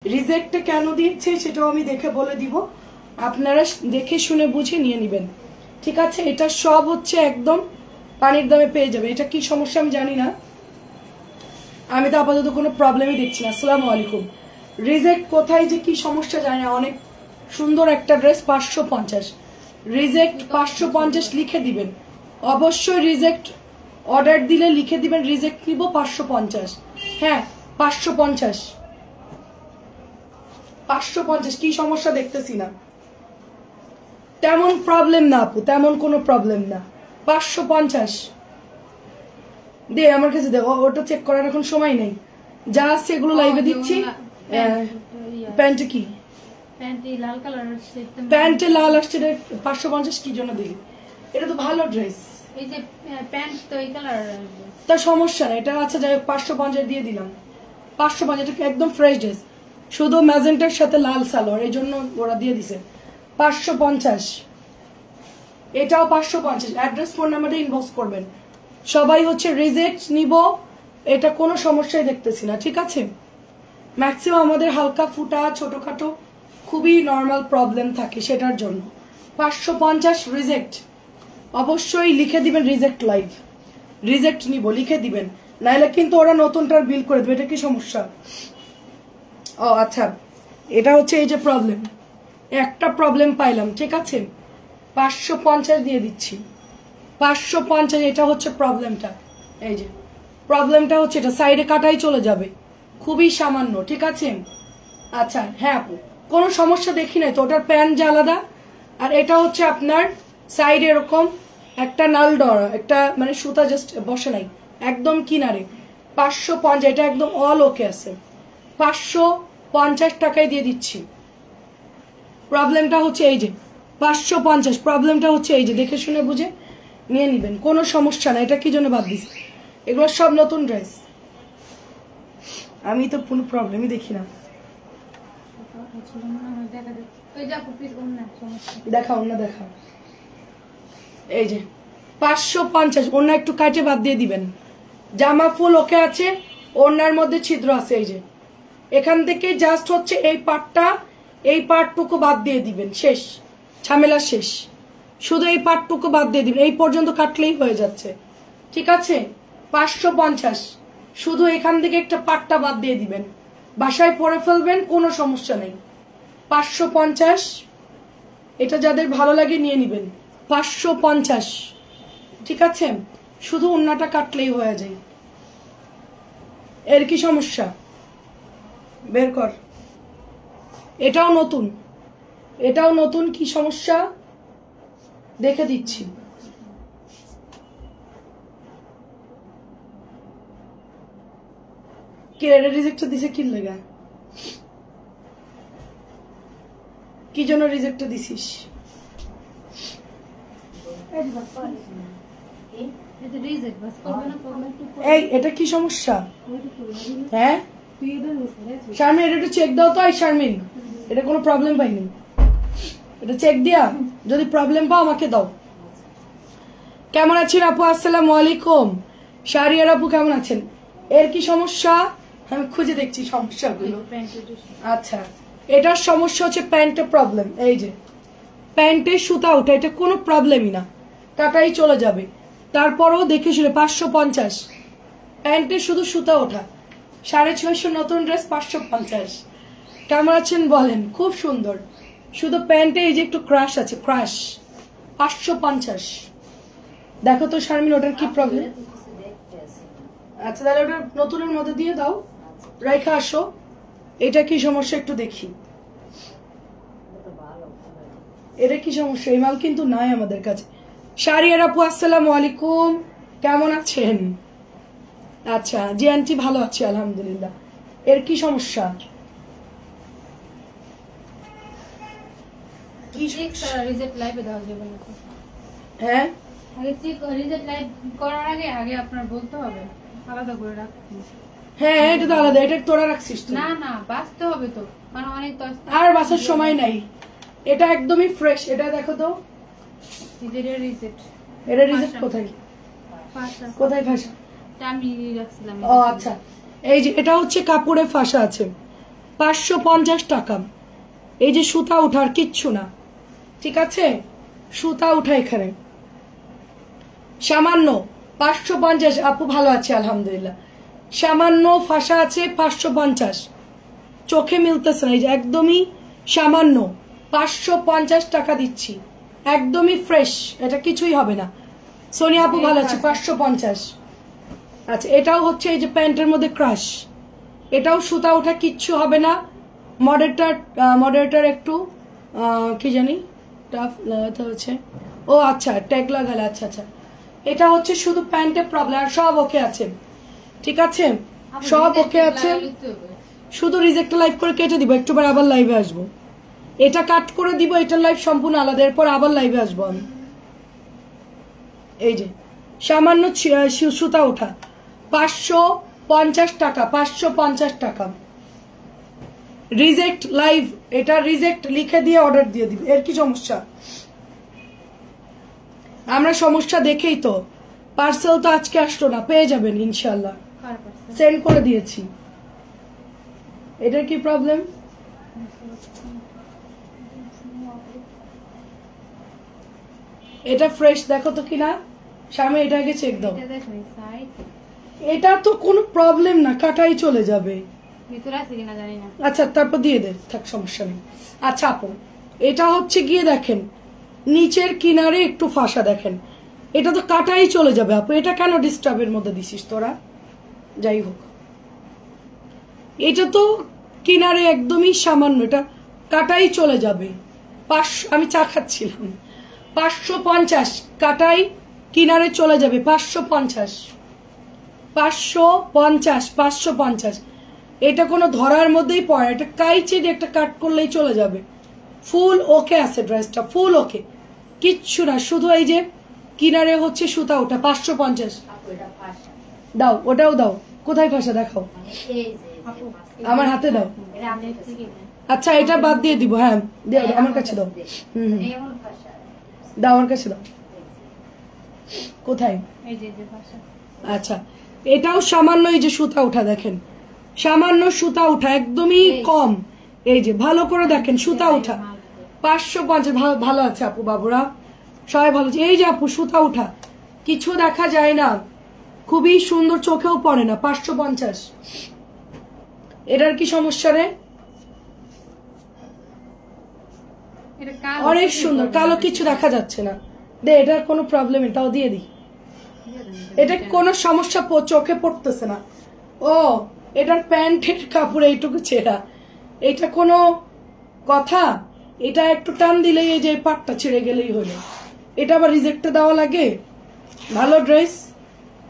রিজেক্টে কেন দিয়েছে সেটাও আমি দেখে বলে দিব, আপনারা দেখে শুনে বুঝে নিয়ে নেবেন, ঠিক আছে? এটা সব হচ্ছে একদম পানির দামে পেয়ে যাবে। এটা কি সমস্যা আমি জানি না, আমি তো আপাতত কোনো প্রবলেমই দেখছি না। আসসালামু আলাইকুম। রিজেক্ট কোথায় যে কি সমস্যা জানি না। অনেক সুন্দর একটা ড্রেস 550, রিজেক্ট 550 লিখে দিবেন অবশ্যই। রিজেক্ট অর্ডার দিলে লিখে দিবেন রিজেক্ট নিব 550। হ্যাঁ 550 550। কি সমস্যা দেখতেছি না, তেমন প্রবলেম না আপু, তেমন কোনো প্রবলেম না। 550 দে আমার কাছে, দেখো ওটা চেক করার এখন সময় নেই, যা আছে এগুলো লাইভে দিচ্ছি। প্যান্ট কি প্যান্টে লাল আসছে 550 কি জন্য দিই? এটা তো ভালো ড্রেস, এই যে প্যান্ট তো এই কালার তা সমস্যা না। এটা আচ্ছা যাই হোক 550 দিয়ে দিলাম। 550 এটা একদম ফ্রেশ ড্রেস, শুধু ম্যাজেন্টার সাথে লাল সালোয়ার, এই জন্য ওরা দিয়ে দিছে 550। এটাও 550। অ্যাড্রেস ফোন নাম্বারে ইনবক্স করবেন। সবাই হচ্ছে রিজেক্ট নিব, এটা কোনো সমস্যাই দেখতেছি না, ঠিক আছে? ম্যাক্সিমাম আমাদের হালকা ফুটা ছোটখাটো খুবই নর্মাল প্রবলেম থাকে, সেটার জন্য 550 রিজেক্ট। অবশ্যই লিখে দিবেন রিজেক্ট লাইভ, রিজেক্ট নিব লিখে দিবেন, নাইলে কিন্তু ওরা নতুনটার বিল করে দেবে। এটা কি সমস্যা? ও আচ্ছা, এটা হচ্ছে এই যে প্রবলেম, একটা প্রবলেম পাইলাম, ঠিক আছে? 550 দিয়ে দিচ্ছি 550। এটা হচ্ছে প্রবলেমটা, এই যে প্রবলেমটা হচ্ছে এটা সাইডে কাটাই চলে যাবে, খুবই সামান্য, ঠিক আছে? আচ্ছা হ্যাঁ আপু, কোনো সমস্যা দেখি নাই তো। ওটার প্যান্ট যে আলাদা, আর এটা হচ্ছে আপনার সাইডে এরকম একটা নাল ডরা, একটা মানে সুতা জাস্ট বসে নাই, একদম কিনারে। 550, এটা একদম অল ওকে আছে। 550 টাকায় দিয়ে দিচ্ছি। প্রবলেমটা হচ্ছে এই যে 550, প্রবলেমটা হচ্ছে এই যে, দেখে শুনে বুঝে নিয়ে নিবেন, কোনো সমস্যা না। এটা কি জন্য বাদ দিছি? এগুলো সব নতুন ড্রেস, আমি তো কোনো প্রবলেমই দেখি না। দেখা অন্য দেখা, এই যে 550। অন্য একটু কাটে বাদ দিয়ে দিবেন। জামা ফুল ওকে আছে, ওনার মধ্যে ছিদ্র আছে, এই যে এখান থেকে জাস্ট হচ্ছে এই পার্টটা, এই পার্টটুকু বাদ দিয়ে দিবেন, শেষ ঝামেলা শেষ। শুধু এই পার্টটুকু বাদ দিয়ে দিবেন, এই পর্যন্ত কাটলেই হয়ে যাচ্ছে, ঠিক আছে? 550, শুধু এখান থেকে একটা পার্টটা বাদ দিয়ে দিবেন, বাসায় পরে ফেলবেন, কোনো সমস্যা নেই। 550, এটা যাদের ভালো লাগে নিয়ে নিবেন। 550, ঠিক আছে? শুধু ওন্নাটা কাটলেই হয়ে যায়। এর কি সমস্যা? বের কর। এটাও নতুন, এটাও নতুন, কি সমস্যা দেখে দিচ্ছি। কি রিজেক্ট দিছে কি লাগা? কি জন্য রিজেক্ট দিছিস? এই এটা কি সমস্যা? হ্যাঁ শারমিন, এটা একটু চেক দাও তো। এই শারমিন, এটা কোনো প্রবলেম পাইনি, এটা চেক দিয়া যদি প্রবলেম পাও আমাকে দাও। কেমন আছেন আপু? আসসালামু আলাইকুম। শাহরিয়ার আপু কেমন আছেন? এর কি সমস্যা? আমি খুঁজে দেখছি সমস্যাগুলো। আচ্ছা, এটার সমস্যা হচ্ছে প্যান্টের প্রবলেম। এই যে প্যান্টের সুতা ওঠা, এটা কোনো প্রবলেমই না, কাটাই চলে যাবে। তারপরও দেখে শুনে 550, প্যান্টের শুধু সুতা ওঠা, 650 নতুন ড্রেস 550। কেমন আছেন বলেন? খুব সুন্দর, শুধু প্যান্টে এই যে একটু ক্রাশ আছে, ক্রাশ। 550। দেখো তো শারমিন ওটার কি প্রবলেম। আচ্ছা তাহলে ওটা নতুনের মধ্যে দিয়ে দাও, রেখা আসো। এটা কি সমস্যা একটু দেখি, এটা কি সমস্যা? এই মাল কিন্তু নাই আমাদের কাছে। শাহরিয়ার আপু আসসালামু আলাইকুম, কেমন আছেন? আচ্ছা জি আন্টি, ভালো আছি আলহামদুলিল্লাহ। এর কি সমস্যা? হ্যাঁ হ্যাঁ, এটা তো আলাদা, এটা তোরা রাখছিস না না, বাঁচতে হবে তো, কারণ অনেক তো আর বাঁচার সময় নাই। এটা একদমই ফ্রেশ, এটা দেখো তো। এটা রিজেক্ট কোথায়? কোথায় ফাঁসা? আমি রাখছিলাম। ও আচ্ছা, এই যে এটা হচ্ছে কাপড়ে ফাঁসা আছে, 550 টাকা। এই যে সুতা উঠার কিচ্ছু না, ঠিক আছে, সুতা উঠা এখানে সামান্য 550। আপু ভালো আছে আলহামদুলিল্লাহ। সামান্য ফাঁসা আছে 550, চোখে মিলতেছে না, এই যে একদমই সামান্য 550 টাকা দিচ্ছি, একদমই ফ্রেশ, এটা কিছুই হবে না। সোনিয়া আপু ভালো আছে 550। আচ্ছা এটাও হচ্ছে এই যে প্যান্টের মধ্যে ক্রাশ, এটাও সুতা ওঠা, কিচ্ছু হবে না। মডারেটার একটু কি জানি টাফ লাগাতে হচ্ছে, ও আচ্ছা ট্যাগ লাগালে, আচ্ছা আচ্ছা। এটা হচ্ছে শুধু প্যান্টের প্রবলেম, আর সব ওকে আছে, ঠিক আছে, সব ওকে আছে। শুধু রিজেক্ট লাইভ করে কেটে দিব, একটুবার আবার লাইভে আসবো। এটা কাট করে দিব, এটার লাইভ সম্পূর্ণ আলাদা, এরপর আবার লাইভে আসবো আমি। এই যে সামান্য সুতা ওঠা 550 টাকা, 550 টাকা। রিজেক্ট লাইভ, এটা রিজেক্ট লিখে দিয়ে অর্ডার দিয়ে দিবে, এর কি সমস্যা? আমরা সমস্যা দেখেই তো, পার্সেল তো আজকে আসলো না, পেয়ে যাবেন ইনশাল্লাহ, সেন্ড করে দিয়েছি। এটার কি প্রবলেম? এটা ফ্রেশ দেখো তো কিনা স্বামী, এটা আগে চেক দাও। এটা তো কোনো প্রবলেম না, কাটাই চলে যাবে। আচ্ছা তারপর দিয়ে দে, থাক সমস্যা নেই। আচ্ছা আপু এটা হচ্ছে গিয়ে দেখেন নিচের কিনারে একটু ফাঁসা, দেখেন এটা তো কাটাই চলে যাবে। আপু এটা কেন ডিস্টার্বের মধ্যে দিছিস তোরা? যাই হোক, এটা তো কিনারে একদমই সামান্য, এটা কাটাই চলে যাবে। 500, আমি চা খাচ্ছিলাম, 550 কাটাই কিনারে চলে যাবে, 550, 550, 550। এটা কোনো ধরার মধ্যেই পড়ে, এটা কাইচে দিয়ে একটা কাট করলেই চলে যাবে। ফুল ওকে আছে ড্রেসটা, ফুল ওকে, কিচ্ছু না, শুধু এই যে কিনারে হচ্ছে সুতা ওটা 550। দাও ওটাও দাও, কোথায় ফাঁসা দেখাও, আমার হাতে দাও। আচ্ছা এটা বাদ দিয়ে দিব, হ্যাঁ আমার কাছে দাও, দাও আমার কাছে দাও। কোথায়? আচ্ছা এটাও সামান্য, এই যে সুতা উঠা দেখেন, সামান্য সুতা উঠা, একদমই কম। এই যে ভালো করে দেখেন সুতা উঠা 550। ভালো আছে আপু, বাবুরা সবাই ভালো আছে। এই যে আপু সুতা উঠা, কিছু দেখা যায় না, খুবই সুন্দর, চোখেও পড়ে না, 550। এটার কি সমস্যা রে? অনেক সুন্দর, কালো কিছু দেখা যাচ্ছে না, দে এটার কোনো প্রবলেম, এটাও দিয়ে দিই। এটা কোনো সমস্যা চোখে পড়তেছে না। ও এটার প্যান্টের কাপড় এইটুকু ছেঁড়া, এটা কোনো কথা? এটা একটু টান দিলেই এই যে পাটটা ছেড়ে গেলেই হলো, এটা আবার রিজেক্টে দেওয়া লাগে? ভালো ড্রেস,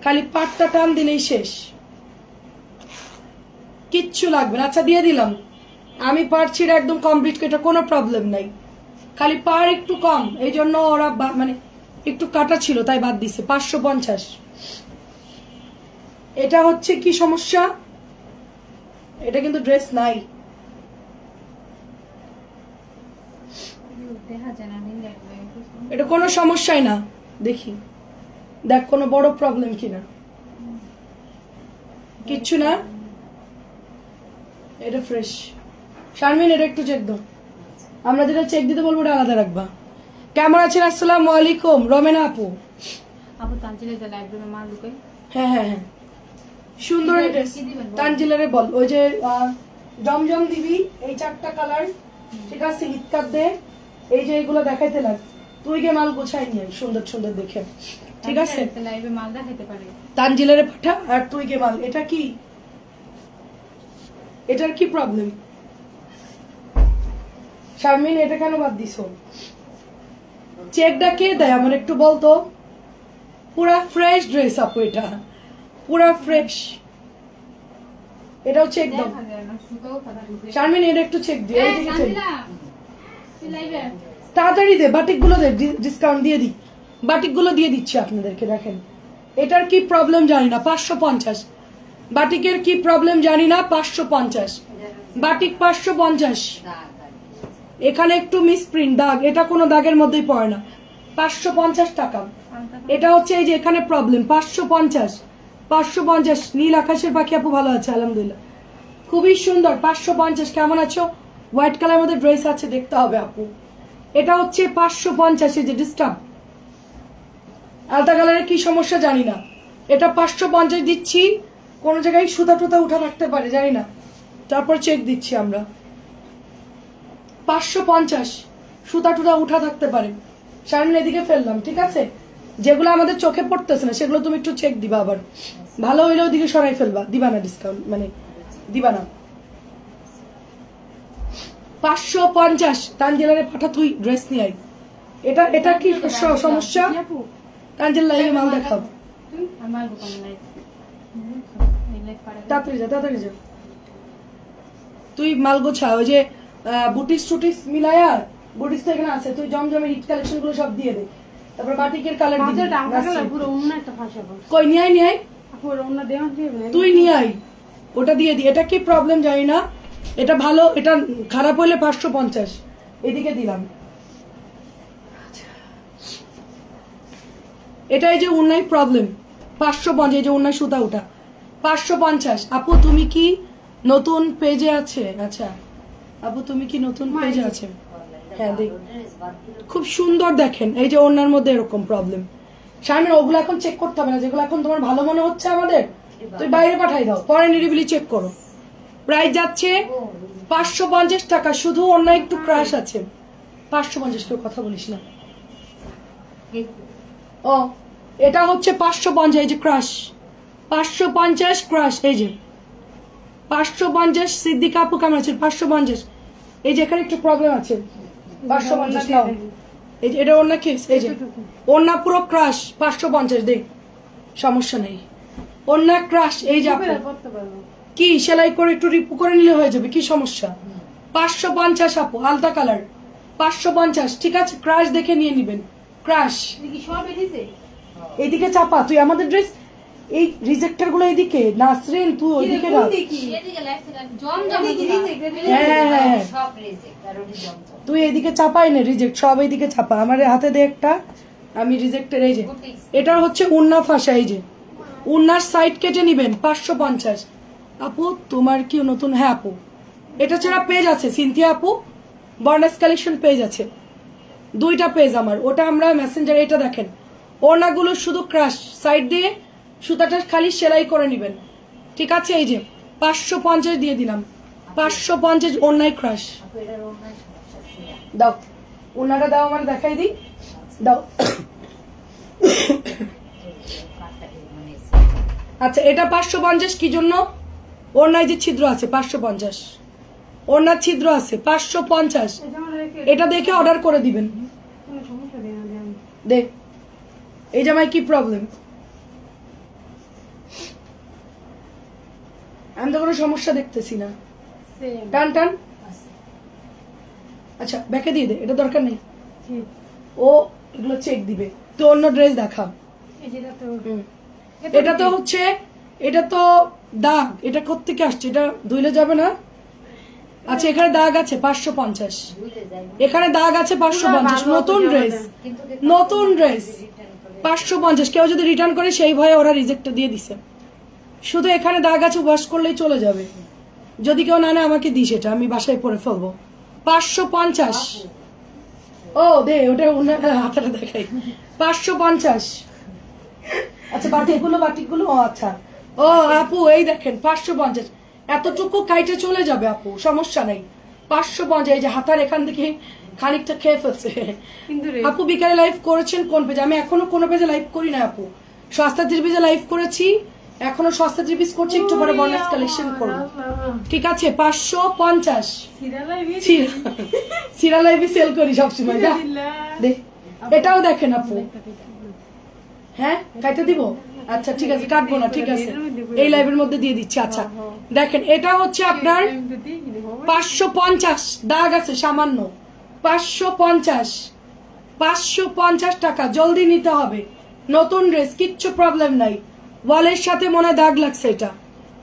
খালি পাটটা টান দিলেই শেষ, কিচ্ছু লাগবে না। আচ্ছা দিয়ে দিলাম, আমি পারছি একদম কমপ্লিট, এটা কোনো প্রবলেম নাই, খালি পার একটু কম, এই জন্য ওরা মানে একটু কাটা ছিল তাই বাদ দিছে। 550। এটা হচ্ছে কি সমস্যা? এটা কিন্তু ড্রেস নাই, এটা কোনো সমস্যাই না, দেখি দেখ কোনো বড় প্রবলেম কিনা, কিচ্ছু না, এটা ফ্রেশ। শারমিন এটা একটু চেক দাও, আমরা যেটা চেক দিতে বলবো ওটা আলাদা রাখবা। কেমন আছেন? আসসালামু আলাইকুম রমেনা আপু। আপু তানজিলের লাইব্রেরি মাল লুকাই, হ্যাঁ হ্যাঁ হ্যাঁ সুন্দর ড্রেস। তানজিলারে বল ওই যে জমজম দিবি, এই 4টা কালার, ঠিক আছে, ইতকার দে, এই যে এগুলো দেখাইতে লাগ, তুই গে মাল গোছাই নিয়ে সুন্দর সুন্দর দেখে, ঠিক আছে, লাইভে মাল দেখাইতে পারে। তানজিলারে পাঠা, আর তুই গে মাল। এটা কি, এটার কি প্রবলেম? শারমিন এটা কেন বাদ দিছো? চেকটা কে দেয় আমার একটু বলতো? পুরা ফ্রেশ ড্রেস আপু, এটা পুরা ফ্রেশ, এটাও চেক দাও। শারমিন এটা একটু চেক দিও, তাড়াতাড়ি দে, বাটিক গুলো দে, ডিসকাউন্ট দিয়ে দি, বাটিক গুলো দিয়ে দিচ্ছি আপনাদেরকে। দেখেন এটার কি প্রবলেম জানি না, 550। বাটিকের কি প্রবলেম জানি না, 550 বাটিক, 550। এখানে একটু মিসপ্রিন্ট দাগ, এটা কোনো দাগের মধ্যেই পড়ে না, 550 টাকা। এটা হচ্ছে এই যে এখানে প্রবলেম, 550, 550। নীল আকাশের পাখি আপু ভালো আছে আলহামদুলিল্লাহ, খুবই সুন্দর 550। কেমন আছো? হোয়াইট কালার মধ্যে ড্রেস আছে, দেখতে হবে আপু। এটা হচ্ছে 550, যে ডিস্টার্ব আলতা কালারের কি সমস্যা জানি না। এটা 550 দিচ্ছি, কোন জায়গায় সুতা টুতা উঠা রাখতে পারে জানি না, তারপর চেক দিচ্ছি আমরা। 550 সুতা টুতা উঠা থাকতে পারে। সামনে এদিকে ফেললাম, ঠিক আছে? যেগুলো আমাদের চোখে পড়তেছে না সেগুলো তুমি একটু চেক দিবা, আবার ভালো হইলে ওদিকে সরাই ফেলবা, দিবা না ডিসকাউন্ট, মানে দিবা না। 550 তানজিলারে পাঠা, তুই ড্রেস নিয়ে আই। এটা এটা কি সমস্যা? তানজিল লাইভে মাল দেখাও, আমার দোকানে লাইভ তাড়াতাড়ি যা, তাড়াতাড়ি যা। তুই মাল গোছা, ওই যে বুটিস টুটিস মিলায়া, বুটিস তো এখানে আছে, তুই জমজমের হিট কালেকশন গুলো সব দিয়ে দে। তারপর বাটিকের কালার দিবি, পুরো অন্য একটা ভাষা বল। কই নিয়ে আই, নিয়ে আই, পুরো অন্য দেওয়া দিবে, তুই নিয়ে আই, ওটা দিয়ে দি। এটা কি প্রবলেম জানি না, এটা ভালো, এটা খারাপ হলে 550 এদিকে দিলাম। এটা এই যে উন্নয় প্রবলেম 550, এই যে উন্নয় সুতা উঠা 550। আপু তুমি কি নতুন পেজে আছে? আচ্ছা আপু তুমি কি নতুন পেজে আছে? হ্যাঁ দেখ, খুব সুন্দর দেখেন, এই যে ওনার মধ্যে এরকম প্রবলেম। শারমিন ওগুলো এখন চেক করতে হবে না, যেগুলো এখন তোমার ভালো মনে হচ্ছে আমাদের, তুই বাইরে পাঠাই দাও, পরে নিরিবিলি চেক করো। প্রাইস যাচ্ছে 550 টাকা, শুধু অন্য একটু ক্রাশ আছে। 550, কেউ কথা বলিস না। ও এটা হচ্ছে 550, এই যে ক্রাশ 550 ক্রাশ, এই যে 550। সিদ্দিকা আপু কেমন আছে? 550। এই যে এখানে একটু প্রবলেম আছে, 550 নাও। এই যে এটা অন্য কেস, এই যে অন্য পুরো ক্রাশ 550, দেখ সমস্যা নেই, অন্য ক্রাশ। এই যে আপু কি সেলাই করে একটু রিপু করে নিলে হয়ে যাবে, কি সমস্যা? 550 আপু, আলতা কালার 550, ঠিক আছে? ক্রাশ দেখে নিয়ে নিবেন, ক্রাশ। এইদিকে চাপা, তুই আমাদের ড্রেস এই রিজেক্টর গুলো এইদিকে, নাসরিন তুই ওইদিকে রাখ। হ্যাঁ তুই এইদিকে চাপাই না, রিজেক্ট সব এইদিকে চাপা। আমার হাতে দে একটা, আমি রিজেক্টের। এই যে এটা হচ্ছে উন্না ফাঁসা, এই যে উন্নার সাইড কেটে নিবেন 550। আপু তোমার কি নতুন? হ্যাঁ আপু, এটা ছাড়া পেজ আছে সিনথিয়া আপু, বর্নেস কালেকশন পেজ আছে, 2টা পেজ আমার, ওটা আমরা মেসেঞ্জার। এটা দেখেন ওড়নাগুলো শুধু ক্রাশ, সাইড দিয়ে সুতাটা খালি সেলাই করে নিবেন, ঠিক আছে? এই যে 550 দিয়ে দিলাম, 550 ওড়নায় ক্রাশ। দাও ওড়নাটা দাও, আমার দেখাই দিই, দাও। আচ্ছা এটা 550 কি জন্য? ওড়নায় যে ছিদ্র আছে 550, ওড়নার ছিদ্র আছে 550, এটা দেখে অর্ডার করে দিবেন। দেখ এই জামাই কি প্রবলেম, আমি তো কোনো সমস্যা দেখতেছি না। টান টান, আচ্ছা ব্যাকে দিয়ে দে, এটা দরকার নেই, ও এগুলো চেক দিবে। তো অন্য ড্রেস দেখা, এটা তো হচ্ছে, এটা তো দাগ, এটা কোত্থেকে আসছে? এটা ধুইলে যাবে না? আচ্ছা এখানে দাগ আছে 550, এখানে দাগ আছে 550, নতুন ড্রেস, নতুন ড্রেস 550। কেউ যদি রিটার্ন করে সেই ভয়ে ওরা রিজেক্ট দিয়ে দিছে, শুধু এখানে দাগ আছে, ওয়াশ করলেই চলে যাবে। যদি কেউ না নেয় আমাকে দিস, এটা আমি বাসায় পরে ফেলবো। 550, ও দে ওটা হাতাটা দেখাই, 550। আচ্ছা বাটিকগুলো, বাটিকগুলো, ও আচ্ছা, ও আপু এই দেখেন 550, এতটুকু কাইটে চলে যাবে আপু, সমস্যা নাই। 550, এই যে হাতার এখান থেকে খানিকটা খেয়ে ফেলছে। আপু বিকালে লাইভ করেছেন কোন পেজে? আমি এখনো কোনো পেজে লাইভ করি না আপু, সস্তা ত্রিপিজে লাইভ করেছি, এখনো সস্তা ত্রিপিজ করছি, একটু পরে বোনাস কালেকশন করবো, ঠিক আছে? 550 সিরা লাইভে সেল করি সবসময়, যা দে। এটাও দেখেন আপু, হ্যাঁ কাইটা দিব, আচ্ছা ঠিক আছে কাটবো না, ঠিক আছে এই লাইভের মধ্যে দিয়ে দিচ্ছি। আচ্ছা দেখেন এটা হচ্ছে আপনার 550, দাগ আছে সামান্য, 550, 550 টাকা, জলদি নিতে হবে। নতুন ড্রেস, কিচ্ছু প্রবলেম নাই, ওয়ালের সাথে মনে দাগ লাগছে, এটা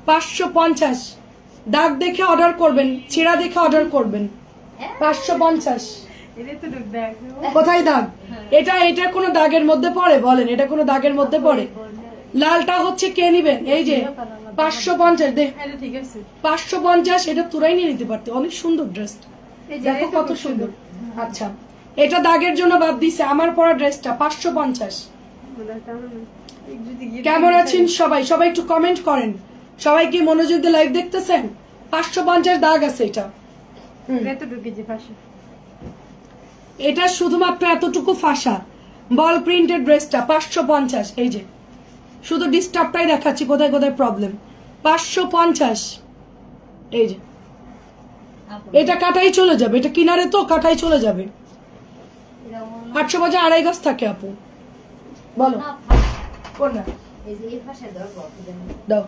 550, দাগ দেখে অর্ডার করবেন, ছিঁড়া দেখে অর্ডার করবেন। 550, কোথায় দাগ? এটা এটা কোনো দাগের মধ্যে পড়ে? বলেন এটা কোনো দাগের মধ্যে পড়ে? লালটা হচ্ছে কে নিবেন? এই যে 550 দে। এটা ঠিক আছে 550 এটা তোরাই নিয়ে নিতে পারতে, অনেক সুন্দর ড্রেসটা, এই যে দেখো এটা কত খুব সুন্দর। আচ্ছা এটা দাগের জন্য বাদ দিছে, আমার পরা ড্রেসটা 550। কেমন আছেন সবাই? সবাই একটু কমেন্ট করেন। সবাই কি মনোযোগ দিয়ে লাইভ দেখতেছেন? 550 দাগ আছে এটা। এতটুকু যে পাশে এটা শুধুমাত্র এতটুকু ফাঁসা বল প্রিন্টেড ড্রেসটা 550। এই যে শুধু ডিস্টার্বটাই দেখাচ্ছি কোথায় কোথায় প্রবলেম। 550 এই যে, এটা কাটাই চলে যাবে, এটা কিনারে তো কাটাই চলে যাবে। 800 বাজে 2.5 গজ থাকে আপু, বলো কোন না দাও।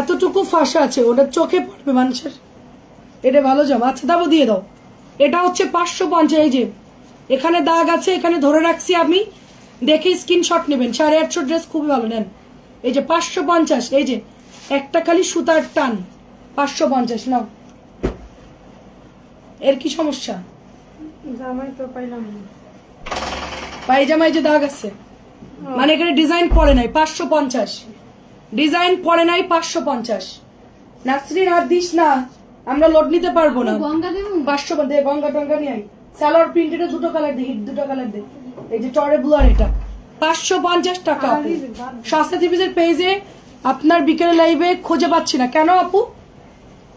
এতটুকু ফাঁসা আছে, ওটা চোখে পড়বে মানুষের, এটা ভালো জামা। আচ্ছা দাও দিয়ে দাও। এটা হচ্ছে 550। এই যে এখানে দাগ আছে, এখানে ধরে রাখছি আমি, দেখে স্ক্রিনশট নেবেন। 850 ড্রেস খুবই ভালো, নেন। এই যে 550, এই যে একটা খালি সুতার টান, 550 নাও। এর কি সমস্যা? জামাই তো পাইলাম না, পায়জামায় যে দাগ আছে, মানে এখানে ডিজাইন পড়ে নাই। 550 ডিজাইন পড়ে নাই, 550। নাসরিন আর দিস না, আমরা লোড নিতে পারবো না। গঙ্গা দেবো 500 দে, গঙ্গা টঙ্গা নিয়ে আই। সালোয়ার প্রিন্টেড দুটো কালার দে, হিট দুটো কালার দে। এই যে টরে ব্লু আর এটা 550 টাকা আপু। শাস্তা টিভিজের পেজে আপনার বিকেলে লাইভে খুঁজে পাচ্ছি না কেন আপু?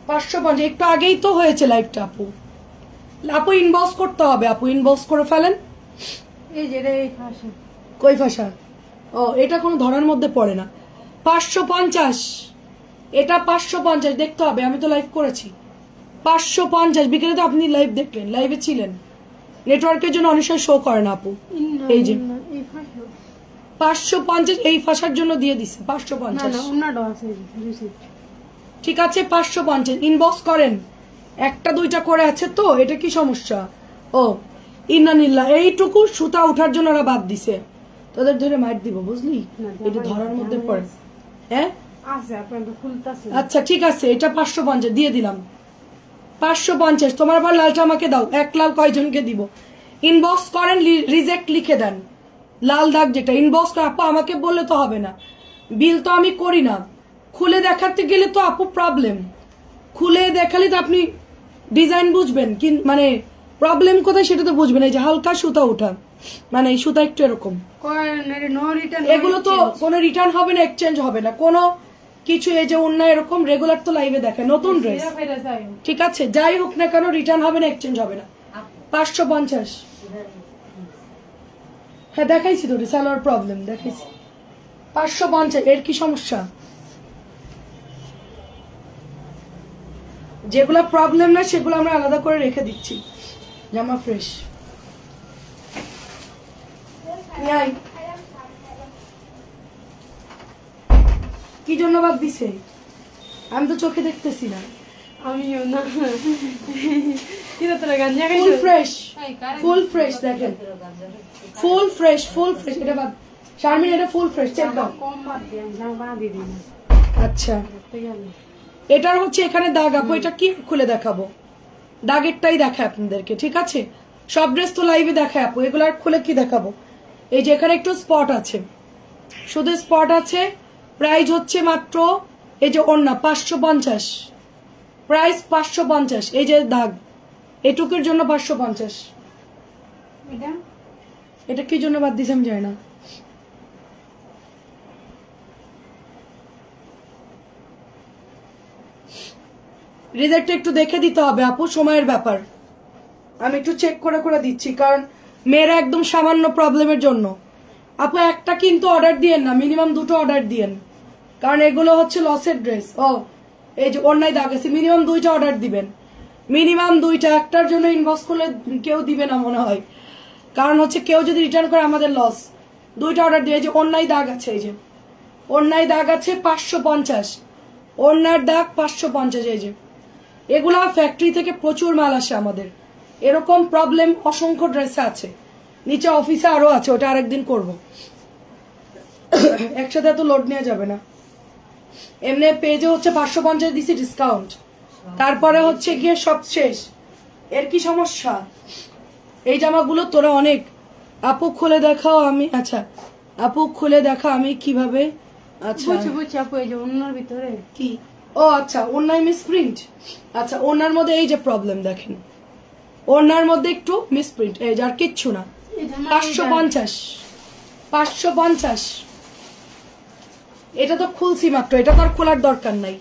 550 একটু আগেই তো হয়েছে লাইভটা আপু। আপু ইনবক্স করতে হবে, আপু ইনবক্স করে ফেলেন। এই যে এই পাশে কই ভাষা? ও এটা কোনো ধরার মধ্যে পড়ে না। 550 এটা 550 দেখতে হবে, আমি তো লাইভ করেছি। 550 বিকেলে তো আপনি লাইভ দেখলেন, লাইভে ছিলেন, নেটওয়ার্কের জন্য অনেক সময় শো করে না আপু। এই যে এই পাশে 550 এই ফাঁসার জন্য দিয়ে দিছে না 550। না অন্যটা আছে রিসিপ্ট ঠিক আছে 550 ইনবক্স করেন। একটা দুইটা করে আছে তো, এটা কি সমস্যা? ও ইন্নানিল্লাহ, এইটুকু সুতা উঠার জন্য ওরা বাদ দিছে, তোদের ধরে মাইট দিব বুঝলি, এটা ধরার মধ্যে পড়ে। হ্যাঁ আছে আপনার তো খুলতাছে। আচ্ছা ঠিক আছে, এটা 550 দিয়ে দিলাম। 550 তোমার আবার লালটা আমাকে দাও। এক লাল কয়জনকে দিব? ইনবক্স করেন, রিজেক্ট লিখে দেন। লাল দাগ যেটা ইনবক্স করে আপু, আমাকে বললে তো হবে না, বিল তো আমি করি না। খুলে দেখাতে গেলে তো আপু প্রবলেম, খুলে দেখালে তো আপনি ডিজাইন বুঝবেন, মানে প্রবলেম কোথায় সেটা তো বুঝবেন। এই যে হালকা সুতা উঠা, মানে এই সুতা একটু এরকম, নো রিটার্ন এগুলো তো কোনো রিটার্ন হবে না, এক্সচেঞ্জ হবে না কোনো কিছু। এই যে অন্য এরকম রেগুলার তো লাইভে দেখে নতুন ড্রেস, ঠিক আছে যাই হোক না কেন রিটার্ন হবে না, এক্সচেঞ্জ হবে না। 550 হ্যাঁ দেখাইছি তো, সালোয়ার প্রবলেম দেখাইছি। 550 এর কি সমস্যা? যেগুলা প্রবলেম না সেগুলো আমরা আলাদা করে রেখে দিচ্ছি। জামা ফ্রেশ কি জন্য বাদ দিছে? আমি তো চোখে দেখতেছি না। আমিও না কিরা তোরা গাঞ্জা খাইছো? ফুল ফ্রেশ, ফুল ফ্রেশ দেখেন, ফুল ফ্রেশ, ফুল ফ্রেশ। এটা বাদ শারমিন, এটা ফুল ফ্রেশ, চেক দাও। কম বাদ দিয়ে জামা বাদ দিয়ে দিন। আচ্ছা দেখতে গেলে এটার হচ্ছে এখানে দাগ আপু, এটা কি খুলে দেখাবো? দাগেরটাই দেখায় আপনাদেরকে, ঠিক আছে? সব ড্রেস তো লাইভে দেখায় আপু, এগুলো আর খুলে কি দেখাবো? এই যে এখানে একটু স্পট আছে, শুধু স্পট আছে। প্রাইস হচ্ছে মাত্র, এই যে ওড়না 550, প্রাইস 550। এই যে দাগ এটুকুর জন্য 550। এটা এটা কি জন্য বাদ দিছে আমি জানি না। রিজেক্ট একটু দেখে দিতে হবে আপু, সময়ের ব্যাপার। আমি একটু চেক করে করে দিচ্ছি, কারণ মেয়েরা একদম সামান্য প্রবলেমের জন্য। আপু একটা কিন্তু অর্ডার দিয়েন না, মিনিমাম দুটো অর্ডার দিয়েন, কারণ এগুলো হচ্ছে লসের ড্রেস। ও এই যে অন্যায় দাগ আছে, মিনিমাম 2টা অর্ডার দিবেন, মিনিমাম 2টা। একটার জন্য ইনবক্স করলে কেউ দিবে না মনে হয়, কারণ হচ্ছে কেউ যদি রিটার্ন করে আমাদের লস। 2টা অর্ডার দিয়ে, এই যে অন্যায় দাগ আছে, এই যে অন্যায় দাগ আছে 550, অন্যার দাগ 550। এই যে এগুলা ফ্যাক্টরি থেকে প্রচুর মাল আসে আমাদের, এরকম প্রবলেম অসংখ্য ড্রেসে আছে, নিচে অফিসে আরো আছে, ওটা আরেকদিন করব। একসাথে এত লোড নেওয়া যাবে না। এমনি পেজে হচ্ছে 550 দিছি ডিসকাউন্ট, তারপরে হচ্ছে গিয়ে সব শেষ। এর কি সমস্যা? এই জামাগুলো তোরা অনেক আপু খুলে দেখাও। আমি আচ্ছা আপু খুলে দেখা আমি কিভাবে। আচ্ছা বুঝছি আপু, এই যে অন্যর ভিতরে কি, ও আচ্ছা ওনার মিসপ্রিন্ট। আচ্ছা ওনার মধ্যে এই যে প্রবলেম দেখেন, ওনার মধ্যে একটু মিসপ্রিন্ট, এই যে আর কিচ্ছু না। 550 550। এটা তো খুলছি মাত্র, এটা তো আর খোলার দরকার নাই,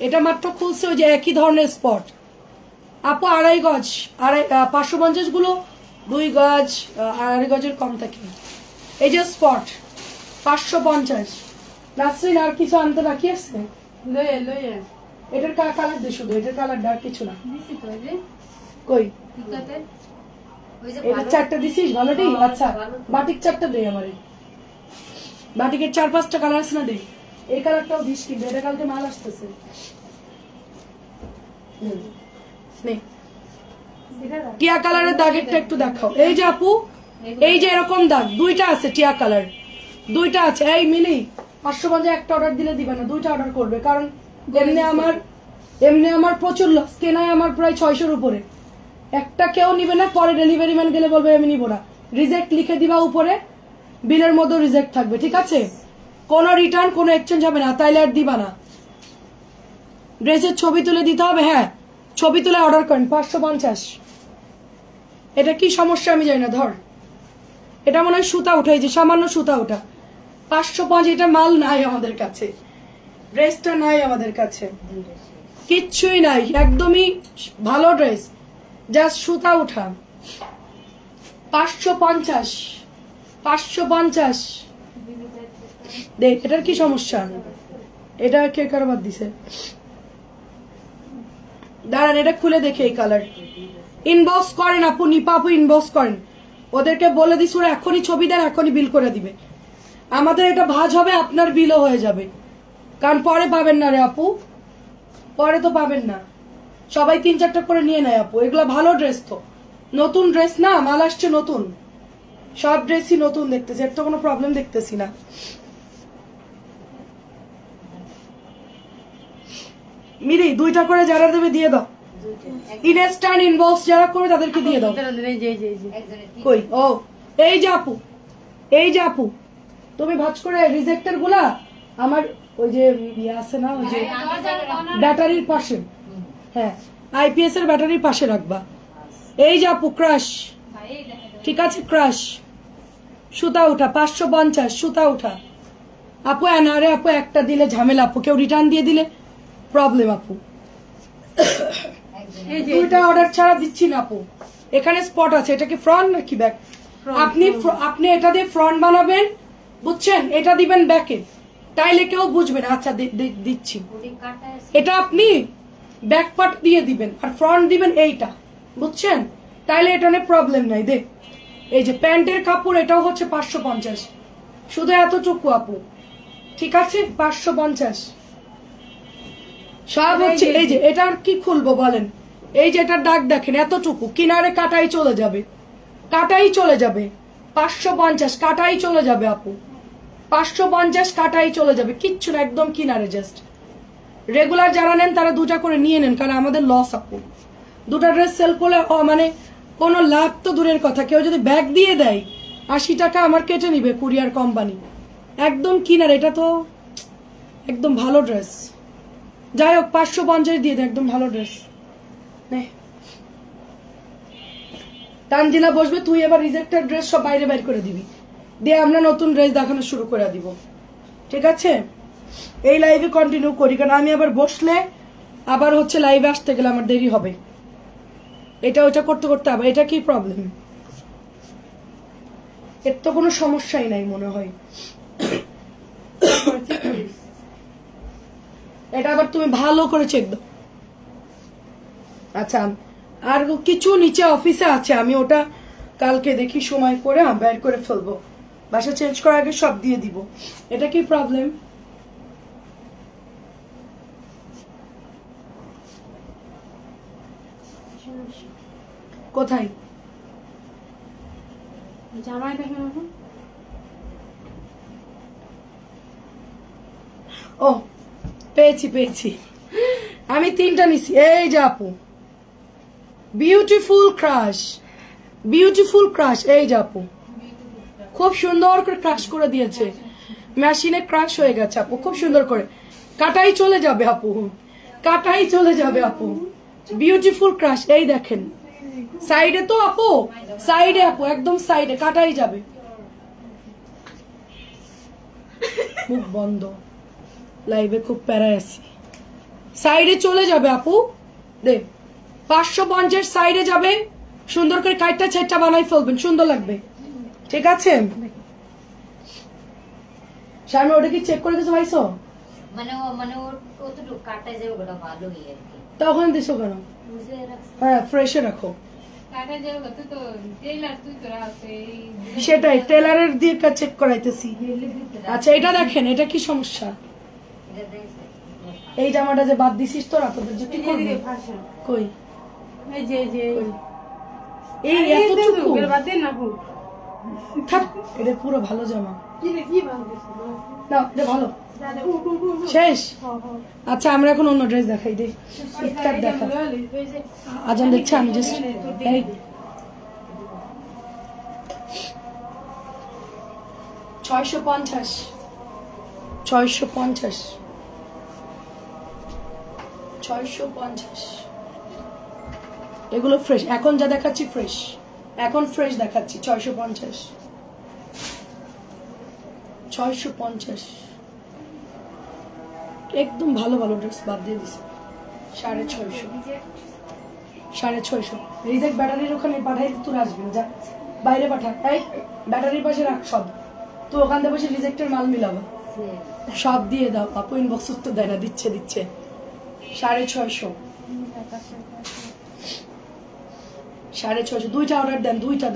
এটা মাত্র খুলছে ওই যে একই ধরনের স্পট। আপু 2.5 গজ, 550 গুলো 2 গজ, 2.5 গজের কম থাকে। এই যে স্পট 550। নাসরিন আর কিছু আনতে বাকি আছে? লয়ে এটার কালার দিয়ে শুধু, এটার কালার ডার্ক কিছু না। দিছি তো এই যে কই ঠিকাতে ওই যে এটা 4টা দিছিস ভালোটি। আচ্ছা বাটিক 4টা দে আমারে, বাটিকের 4-5টা কালার আছে না, দে। এই কালারটাও দিস কিন্তু, এটা কালকে মাল আসতেছে। নে টিয়া কালারের দাগেরটা একটু দেখাও। এই যে আপু, এই যে এরকম দাগ 2টা আছে, টিয়া কালার 2টা আছে। এই মিলি 550 একটা অর্ডার দিলে দিবে না, 2টা অর্ডার করবে, কারণ এমনি আমার প্রচুর লস। কেনায় আমার প্রায় 600-র উপরে। একটা কেউ নিবে না, পরে ডেলিভারি ম্যান গেলে বলবে আমি নিব না, রিজেক্ট লিখে দিবা উপরে, বিলের মধ্যে রিজেক্ট থাকবে, ঠিক আছে? কোনো রিটার্ন কোনো এক্সচেঞ্জ হবে না, তাইলে আর দিবা না। ড্রেসের ছবি তুলে দিতে হবে, হ্যাঁ ছবি তুলে অর্ডার করেন। 550। এটা কি সমস্যা আমি জানি না, ধর এটা মনে হয় সুতা উঠাই, যে সামান্য সুতা ওঠা। 505 এটা মাল নাই আমাদের কাছে, ড্রেসটা নাই আমাদের কাছে, কিচ্ছুই নাই, একদমই ভালো ড্রেস, জাস্ট সুতা উঠা। 550 550। দেখ এটার কি সমস্যা, এটা কে কারবার দিছে? দাঁড়ান এটা খুলে দেখে। এই কালার ইনবক্স করেন আপু, নিপা আপু ইনবক্স করেন, ওদেরকে বলে দিস ওরা এখনই ছবি দেন, এখনই বিল করে দিবে। আমাদের এটা ভাঁজ হবে, আপনার বিলও হয়ে যাবে, কারণ পরে পাবেন না রে আপু, পরে তো পাবেন না। সবাই 3-4টা করে নিয়ে নেয় আপু, এগুলো ভালো ড্রেস তো, নতুন ড্রেস না, মাল আসছে নতুন, সব ড্রেসই নতুন দেখতেছি, এর তো কোনো প্রবলেম দেখতেছি না। মিরি 2টা করে যারা দেবে দিয়ে দাও, ইনস্ট্যান্ট ইনবক্স যারা করে তাদেরকে দিয়ে দাও। এই যে কই, ও এই যে আপু, এই যে আপু, তুমি ভাঁজ করে রিজেক্টের গুলা আমার ওই যে ইয়ে আছে না, ওই যে ব্যাটারির পাশে, হ্যাঁ আইপিএস এর ব্যাটারির পাশে রাখবা। এই যে আপু ক্রাশ, ঠিক আছে ক্রাশ, সুতা উঠা 550, সুতা উঠা। আপু এনারে আপু একটা দিলে ঝামেলা, আপু কেউ রিটার্ন দিয়ে দিলে প্রবলেম আপু। 2টা অর্ডার ছাড়া দিচ্ছি না আপু, এখানে স্পট আছে। এটা কি ফ্রন্ট নাকি ব্যাক? আপনি এটা দিয়ে ফ্রন্ট বানাবেন, বুঝছেন, এটা দিবেন ব্যাকে, তাইলে কেউ বুঝবে না। আচ্ছা দিচ্ছি, এটা আপনি ব্যাক পার্ট দিয়ে দিবেন আর ফ্রন্ট দিবেন এইটা, বুঝছেন, তাইলে এটা নিয়ে প্রবলেম নাই। দেখ এই যে প্যান্টের কাপড়, এটাও হচ্ছে 550, শুধু এতটুকু আপু, ঠিক আছে 550 সব হচ্ছে। এই যে এটা আর কি খুলবো বলেন, এই যে এটার দাগ দেখেন, এতটুকু, কিনারে কাটাই চলে যাবে, কাটাই চলে যাবে। 550 কাটাই চলে যাবে আপু, 550 কাটাই চলে যাবে, কিচ্ছু না, একদম কিনারে জাস্ট। রেগুলার যারা নেন তারা 2টা করে নিয়ে নেন, কারণ আমাদের লস আপু। 2টা ড্রেস সেল করলে মানে কোনো লাভ তো দূরের কথা, কেউ যদি ব্যাগ দিয়ে দেয় 80 টাকা আমার কেটে নিবে কুরিয়ার কোম্পানি, একদম কিনারে। এটা তো একদম ভালো ড্রেস, যাই হোক 550 দিয়ে দেয়, একদম ভালো ড্রেস। তানজিলা বসবে, তুই এবার রিজেক্টেড ড্রেস সব বাইরে বাইর করে দিবি, দিয়ে আমরা নতুন ড্রেস দেখানো শুরু করে দিব, ঠিক আছে? এই লাইভে কন্টিনিউ করি, কারণ আমি আবার বসলে আবার হচ্ছে লাইভে আসতে গেলে আমার দেরি হবে, এটা ওটা করতে করতে। আবার এটা কি প্রবলেম? এর তো কোনো সমস্যাই নাই মনে হয়। এটা আবার তুমি ভালো করে চেক দাও। আচ্ছা আর কিছু নিচে অফিসে আছে, আমি ওটা কালকে দেখি সময় করে বের করে ফেলবো, বাসা চেঞ্জ করার আগে সব দিয়ে দিব। এটা কি প্রবলেম? কোথায় জামাই দেখেন? ও পেয়েছি পেয়েছি, আমি 3টা নিছি। এই যে আপু বিউটিফুল ক্রাশ, বিউটিফুল ক্রাশ, এই যে আপু খুব সুন্দর করে ক্রাশ করে দিয়েছে, মেশিনে ক্রাশ হয়ে গেছে আপু, খুব সুন্দর করে। কাটাই চলে যাবে আপু, কাটাই চলে যাবে আপু, বিউটিফুল ক্রাশ। এই দেখেন সাইডে তো আপু, সাইডে আপু, একদম সাইডে কাটাই যাবে। মুখ বন্ধ, লাইভে খুব প্যারায় আছি। সাইডে চলে যাবে আপু, দে 550 সাইডে যাবে, সুন্দর করে কাইটটা ছাইটটা বানাই ফেলবেন, সুন্দর লাগবে। ঠিক আছে শামি, ওটা কি চেক করে দিছো ভাইসো? মানে ও তো কাটায় যাবে, ওটা ভালোই আর কি। তখন দিছো কেন? হ্যাঁ ফ্রেশে রাখো। সেটাই টেলারের দিয়ে চেক করাইতেছি। আচ্ছা এটা দেখেন, এটা কি সমস্যা? এই জামাটা যে বাদ দিছিস তোরা, তোদের যে কি করবি? কই এই যে এই এতটুকু বাদ দে না আপু। থাক, এটা পুরো ভালো জামা কি ভালো না, এটা ভালো শেষ। আচ্ছা আমরা এখন অন্য ড্রেস দেখাই, দে ইফতার দেখা। আজান দেখছে, আমি জাস্ট এই 650 650 650 এগুলো ফ্রেশ, এখন যা দেখাচ্ছি ফ্রেশ, এখন ফ্রেশ দেখাচ্ছি। 650 650 একদম ভালো ভালো ড্রেস বাদ দিয়ে দিছে। 650 650 রিজেক্ট ব্যাটারির ওখানে পাঠাই, তোর আসবে যা বাইরে পাঠা। এই ব্যাটারির পাশে রাখ সব, তো ওখান থেকে বসে রিজেক্টের মাল মিলাবা, সব দিয়ে দাও। আপু ইনবক্স উত্তর দেয় না, দিচ্ছে 650 650 দুইটা অর্ডার দেন, দুইটা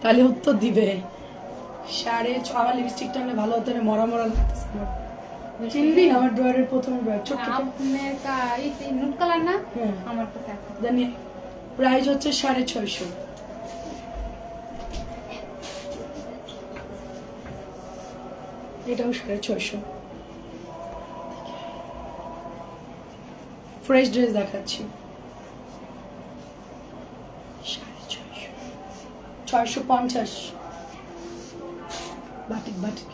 তাহলে উত্তর দিবে। 6.5 আমার লিপস্টিকটা আনলে ভালো হতো, মরা মরা লাগতেছে আমার। চিনবি আমার ড্রয়ারের প্রথম ড্রয়ার ছোট্ট নুট কালার না, হ্যাঁ আমার কাছে আছে। জানি প্রাইস হচ্ছে 650। এটাও 650। ফ্রেশ ড্রেস দেখাচ্ছি। 650 বাটিক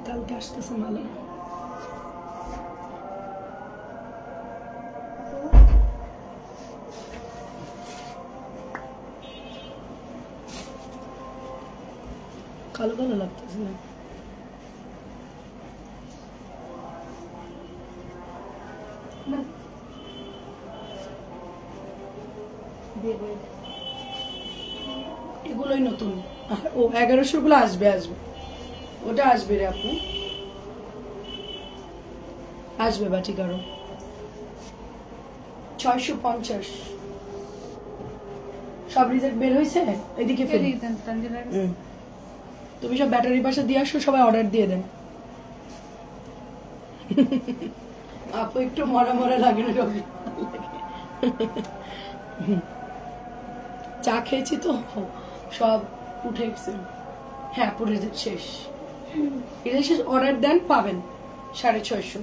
কালকে আসতেছে ভালো। কালো কালো লাগতেছে না, এগুলোই নতুন। ও 1100 গুলো আসবে, ওটা আসবে রে আপু, আসবে বাটিক আরো। 650 সব রিজেক্ট বের হয়েছে, এদিকে ফেলি। তুমি সব ব্যাটারি পাশে দিয়ে আসো, সবাই অর্ডার দিয়ে দেন। আপু একটু মরা লাগে না? চা খেয়েছি তো সব উঠে গেছে। হ্যাঁ পুরো শেষ, এটা শেষ। অর্ডার দেন, পাবেন 650।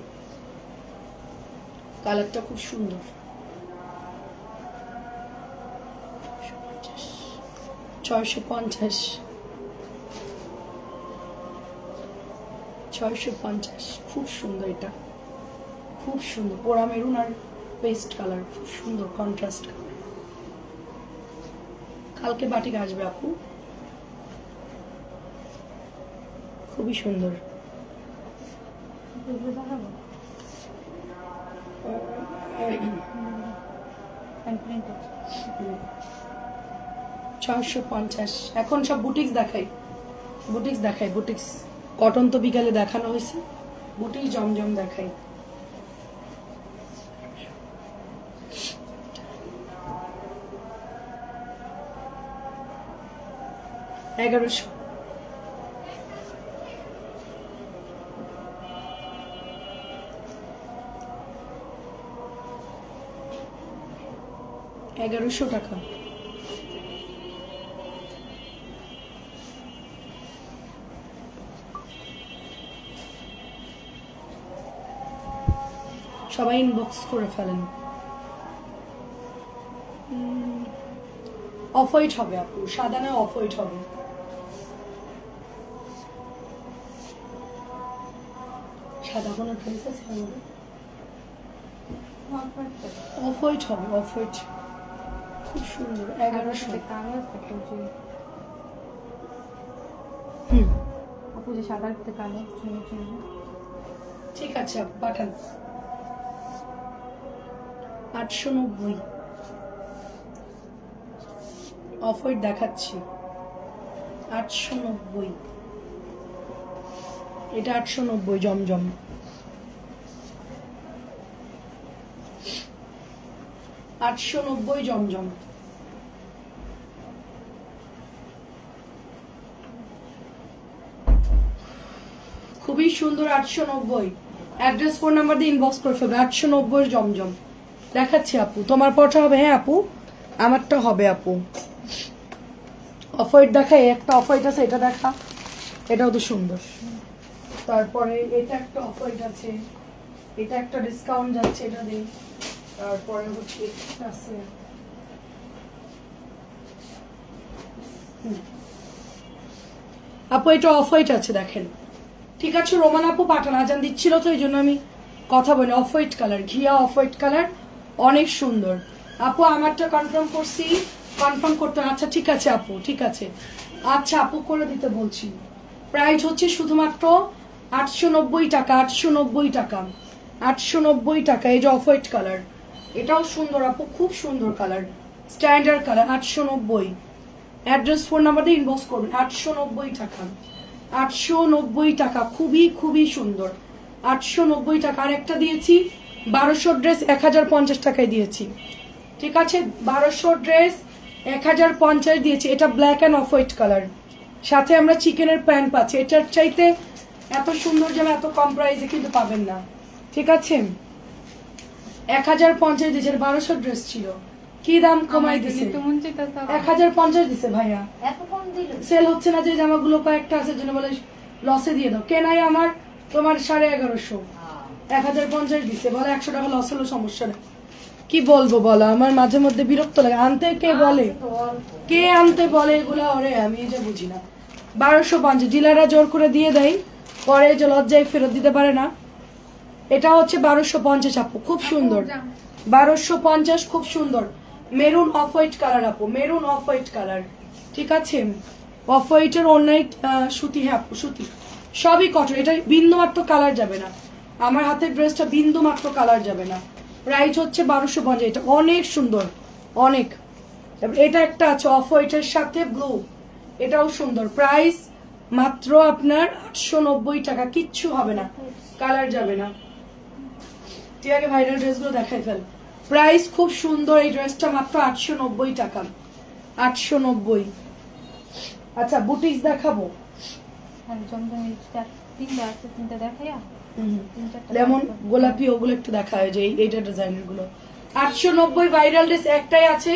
কালারটা খুব সুন্দর। 650 650 খুব সুন্দর, এটা খুব সুন্দর। পোড়া মেরুন আর পেস্ট কালার, খুব সুন্দর কন্ট্রাস্ট কালার। কালকে বাটিক আসবে আপু, খুবই সুন্দর। 650। এখন সব বুটিক্স দেখাই, বুটিক্স। কটন তো বিকালে দেখানো হয়েছে, বুটিক্স জমজম দেখাই। $1100। টাকা। সবাই ইনবক্স করে ফেলেন। অফ হোয়াইট হবে আপু, সাদা না অফ হোয়াইট হবে। সাদা কোনো ড্রেস আছে আমাদের? অফ হোয়াইট হবে, অফ হোয়াইট খুব সুন্দর 1100। কালার কত হুম আপু যে সাদার ভিতরে কালার চুনি চুনি ঠিক আছে আপু পাঠান। 890 অফ হোয়াইট দেখাচ্ছি 890, এটা 890 জমজম। 890 জমজম। খুবই সুন্দর 890। অ্যাড্রেস ফোন নাম্বার দিয়ে ইনবক্স করে ফেলবে। 890 জমজম দেখাচ্ছি আপু। তোমার পটা হবে? হ্যাঁ আপু আমারটা হবে আপু। অফ হোয়াইট দেখাই, একটা অফ হোয়াইট আছে, এটা দেখা, এটাও তো সুন্দর। তারপরে এটা একটা অফ হোয়াইট আছে, এটা একটা ডিসকাউন্ট যাচ্ছে, এটা দিই। তারপরে হচ্ছে এটা আছে, আপু এটা অফ হোয়াইট আছে দেখেন। ঠিক আছে রোমান আপু পাঠান, আজান দিচ্ছিল তো এই জন্য আমি কথা বলি। অফ হোয়াইট কালার, ঘিয়া অফ হোয়াইট কালার, অনেক সুন্দর আপু। আমারটা কনফার্ম করছি, কনফার্ম করতে। আচ্ছা ঠিক আছে আপু, ঠিক আছে। আচ্ছা আপু করে দিতে বলছি। প্রাইস হচ্ছে শুধুমাত্র 890 টাকা, 890 টাকা, 890 টাকা। এই যে অফ হোয়াইট কালার, এটাও সুন্দর আপু, খুব সুন্দর colour, standard colour. 890। Address phone number দিয়ে ইনবক্স করবেন। 890 টাকা, 890 টাকা, খুবই খুবই সুন্দর। 890 টাকা। আর একটা দিয়েছি 1200 ড্রেস 1050 টাকায় দিয়েছি। ঠিক আছে 1200 ড্রেস 1050 দিয়েছি। এটা black and of white colour, সাথে আমরা চিকেনের প্যান্ট পাচ্ছি। এটার চাইতে এত সুন্দর যেন এত কম প্রাইসে কিন্তু পাবেন না। ঠিক আছে 1050 দিয়েছে, 1200 ড্রেস ছিল, কি দাম কমাই দিছে, 1050 দিছে ভাইয়া। এত কম দিল? সেল হচ্ছে না যে জামাগুলো কয়েকটা আছে জন্য বলে লসে দিয়ে দাও। কেনাই আমার তোমার 1150, 1050 দিছে, বলে 100 টাকা লস হলো সমস্যা নেই। কি বলবো বলো, আমার মাঝে মধ্যে বিরক্ত লাগে। আনতে কে বলে, কে আনতে বলে এগুলা? ওরে আমি এটা বুঝি না। 1250 ডিলাররা জোর করে দিয়ে দেয়, পরে যে লজ্জায় ফেরত দিতে পারে না। এটা হচ্ছে 1250 আপু, খুব সুন্দর। 1250 খুব সুন্দর। মেরুন অফ হোয়াইট কালার আপু, মেরুন অফ হোয়াইট কালার। ঠিক আছে অফ হোয়াইটের অন্যায় সুতি। হ্যাঁ আপু সুতি, সবই কটন। এটা বিন্দু মাত্র কালার যাবে না, আমার হাতের ড্রেসটা বিন্দু মাত্র কালার যাবে না। প্রাইস হচ্ছে 1250। এটা অনেক সুন্দর, অনেক। এটা একটা আছে অফ হোয়াইটের সাথে ব্লু, এটাও সুন্দর। প্রাইস মাত্র আপনার 890 টাকা, কিচ্ছু হবে না, কালার যাবে না। ঠিক আছে ভাইরাল ড্রেসগুলো দেখাই ফেল। প্রাইস খুব সুন্দর, এই ড্রেসটা মাত্র 890 টাকা, 890। আচ্ছা বুটিক্স দেখাবো, লেমন গোলাপি ওগুলো একটু দেখা হয় যে এইটা ডিজাইনের গুলো। 890 ভাইরাল ড্রেস একটাই আছে,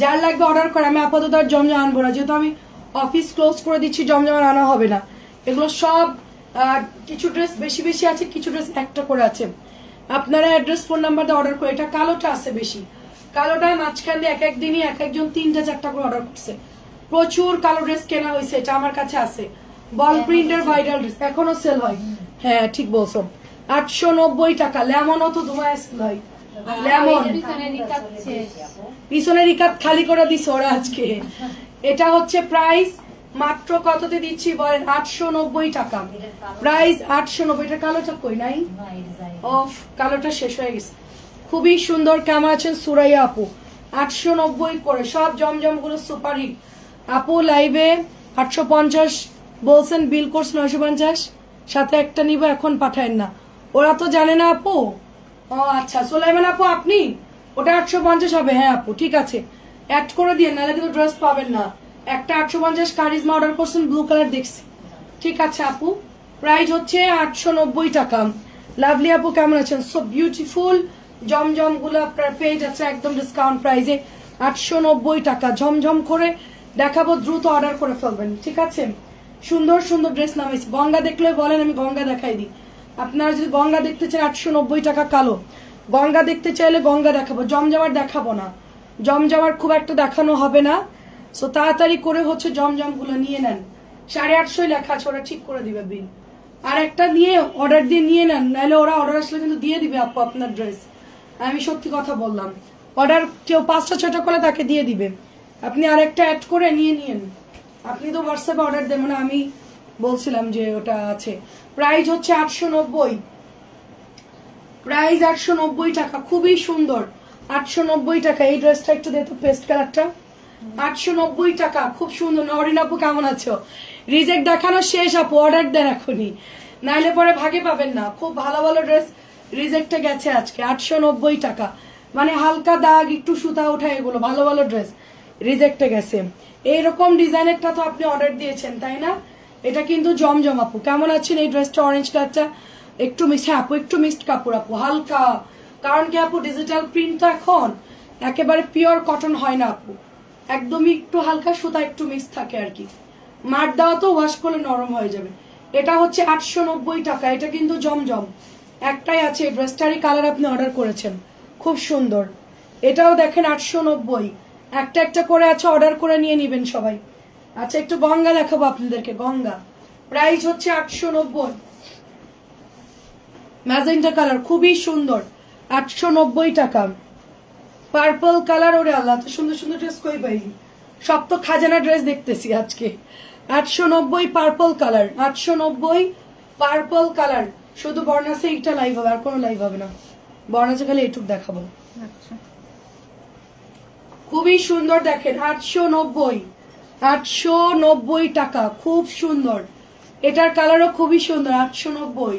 যার লাগবে অর্ডার করে। আমি আপাতত আর জমজম আনবো না, যেহেতু আমি অফিস ক্লোজ করে দিচ্ছি, জমজম আর আনা হবে না। এগুলো সব কিছু ড্রেস বেশি বেশি আছে, কিছু ড্রেস একটা করে আছে। আপনারা অ্যাড্রেস ফোন নাম্বার দিয়ে অর্ডার করে। এটা কালোটা আছে বেশি, কালোটা মাঝখান দিয়ে এক একদিনই এক একজন 3টা 4টা করে অর্ডার করছে। প্রচুর কালো ড্রেস কেনা হয়েছে, এটা আমার কাছে আছে। বল প্রিন্টের ভাইরাল ড্রেস এখনো সেল হয়। হ্যাঁ ঠিক বলছো। 890 টাকা। লেমনও তো দুবাই সেল হয়, লেমন পিছনের রিকাত খালি করে দিছে ওরা আজকে। এটা হচ্ছে প্রাইস মাত্র কততে দিচ্ছি বলেন? 890 টাকা। প্রাইস 890। এটা কালোটা কই নাই, অফ কালোটা শেষ হয়ে গেছে। খুবই সুন্দর। কেমন আছেন সুরাইয়া আপু? 890 করে সব জমজম গুলো সুপার হিট আপু। লাইভে 850 বলছেন, বিল কোর্স 950, সাথে একটা নিব, এখন পাঠায়েন না। ওরা তো জানে না আপু। ও আচ্ছা সোলাইমান আপু আপনি, ওটা 850 হবে। হ্যাঁ আপু ঠিক আছে, অ্যাড করে দিয়ে, নাহলে কিন্তু ড্রেস পাবেন না। একটা 850 কারিজমা অর্ডার করছেন, ব্লু কালার দেখছি। ঠিক আছে আপু, প্রাইস হচ্ছে 890 টাকা। লাভলি আপু কেমন আছেন? সো বিউটিফুল জমজম গুলো আপনার পেয়ে যাচ্ছে একদম ডিসকাউন্ট প্রাইসে 890 টাকা। ঝমঝম করে দেখাবো, দ্রুত অর্ডার করে ফেলবেন। ঠিক আছে সুন্দর সুন্দর ড্রেস নামাইছি। গঙ্গা দেখলে বলেন, আমি গঙ্গা দেখাই দিই। আপনারা যদি গঙ্গা দেখতে চান 890 টাকা কালো। গঙ্গা দেখতে চাইলে গঙ্গা দেখাবো, জমজমার দেখাবো না। জমজমার খুব একটা দেখানো হবে না। সো তাড়াতাড়ি করে হচ্ছে জমজম গুলো নিয়ে নেন। 850 লেখা আছে, ওরা ঠিক করে দিবে বিল। আর একটা নিয়ে অর্ডার দিয়ে নিয়ে নেন, নাহলে ওরা অর্ডার আসলে কিন্তু দিয়ে দিবে আপু আপনার ড্রেস। আমি সত্যি কথা বললাম, অর্ডার কেউ 5টা 6টা করে তাকে দিয়ে দিবে, আপনি আরেকটা অ্যাড করে নিয়ে নিন। আপনি তো হোয়াটসঅ্যাপে অর্ডার দেন, মানে আমি বলছিলাম যে ওটা আছে। প্রাইস হচ্ছে 890, প্রাইস 890 টাকা, খুবই সুন্দর। 890 টাকা। এই ড্রেসটা একটু দেখো, পেস্ট কালারটা, 890 টাকা, খুব সুন্দর। নরিন আপু কেমন আছো? রিজেক্ট দেখানো শেষ আপু, অর্ডার দেন এখনই, নাইলে পরে ভাগে পাবেন না। খুব ভালো ভালো ড্রেস রিজেক্টে গেছে আজকে। 890 টাকা, মানে হালকা দাগ, একটু সুতা ওঠা, এগুলো ভালো ভালো ড্রেস রিজেক্টে গেছে। এইরকম ডিজাইনেরটা তো আপনি অর্ডার দিয়েছেন তাই না? এটা কিন্তু জমজম আপু, কেমন আছেন? এই ড্রেসটা অরেঞ্জ কালারটা একটু মিক্স, হ্যাঁ আপু একটু মিক্সড কাপড় আপু, হালকা, কারণ কি আপু ডিজিটাল প্রিন্ট তো এখন একেবারে পিওর কটন হয় না আপু, একদমই একটু হালকা সুতা একটু মিক্স থাকে আর কি। মার দেওয়া তো ওয়াশ করলে নরম হয়ে যাবে। এটা হচ্ছে 890 টাকা, এটা কিন্তু জমজম একটাই আছে। এই ড্রেসটারই কালার আপনি অর্ডার করেছেন, খুব সুন্দর। এটাও দেখেন 890, একটা একটা করে আছে, অর্ডার করে নিয়ে নিবেন সবাই। আচ্ছা একটু গঙ্গা দেখাবো আপনাদেরকে, গঙ্গা প্রাইস হচ্ছে 890, ম্যাজেন্টা কালার, খুবই সুন্দর, 890 টাকা। পার্পল কালার, ওরে আল্লাহ তো সুন্দর সুন্দর ড্রেস কই পাইলি, সব তো খাজানা ড্রেস দেখতেছি আজকে। 890 পার্পল কালার, 890 পার্পল কালার। শুধু বর্ণাসে একটা লাইভ হবে, আর কোনো লাইভ হবে না, বর্ণাসে খালি এইটুক দেখাবো। আচ্ছা খুবই সুন্দর দেখেন, 890, 890 টাকা, খুব সুন্দর। এটার কালারও খুবই সুন্দর, 890।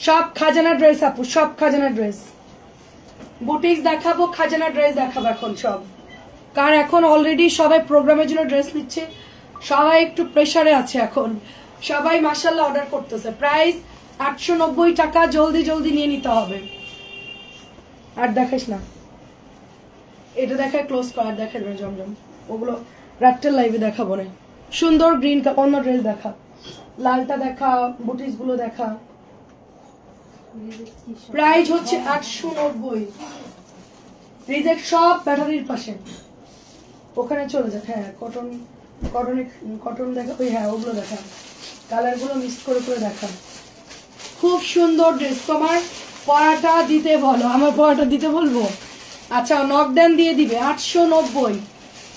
সব খাজানা ড্রেস আপু, সব খাজানা ড্রেস। বুটিক্স দেখাবো, খাজানা ড্রেস দেখাবো এখন সব, কারণ এখন অলরেডি সবাই প্রোগ্রামের জন্য ড্রেস নিচ্ছে, সবাই একটু প্রেসারে আছে এখন, সবাই মাশাআল্লাহ অর্ডার করতেছে। প্রাইস 890 টাকা, জলদি জলদি নিয়ে নিতে হবে। আর দেখাইস না, এটা দেখায় ক্লোজ করার দেখাই না জমজম, ওগুলো রাত্রের লাইভে দেখাবো না। সুন্দর গ্রিন অন্য ড্রেস দেখা, লালটা দেখা, বুটিক্স গুলো দেখা। প্রাইস হচ্ছে 890, রিজেক্ট সব ব্যাটারির পাশে, ওখানে চলে যাক। হ্যাঁ কটন, কটন দেখা, ওই হ্যাঁ ওগুলো দেখা, কালার গুলো মিক্স করে করে দেখা। খুব সুন্দর ড্রেস। তোমার পরাটা দিতে বলো, আমার পরাটা দিতে বলবো? আচ্ছা নকডাউন দিয়ে দিবে। 890,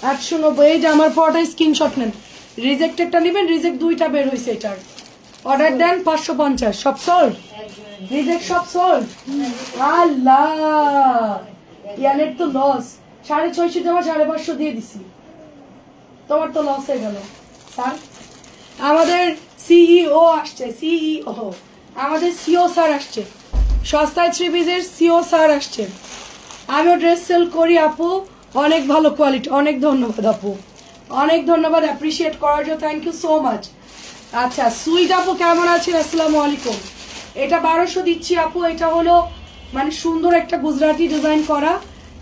890। এই যে আমার পরাটা স্ক্রিনশট নেন, রিজেক্টেডটা নেবেন, রিজেক্ট 2টা বের হয়েছে এটার। অর্ডার দেন 550, সব সোল্ড, রিজেক্ট সব সোল্ড। আল্লাহ ইয়ানের তো লস, 650 জমা 550 দিয়ে দিছি, তোমার তো লস হয়ে গেল। স্যার আমাদের সিইও আসছে, সিইও আমাদের সিও স্যার আসছে, সস্তায় থ্রি পিসের সিও স্যার আসছে। আমিও ড্রেস সেল করি আপু, অনেক ভালো কোয়ালিটি। অনেক ধন্যবাদ আপু, অনেক ধন্যবাদ অ্যাপ্রিসিয়েট করার জন্য, থ্যাংক ইউ সো মাচ। আচ্ছা সুইট আপু কেমন আছেন? আসসালামু আলাইকুম। এটা 1200 দিচ্ছি আপু। এটা হলো মানে সুন্দর একটা গুজরাটি ডিজাইন করা,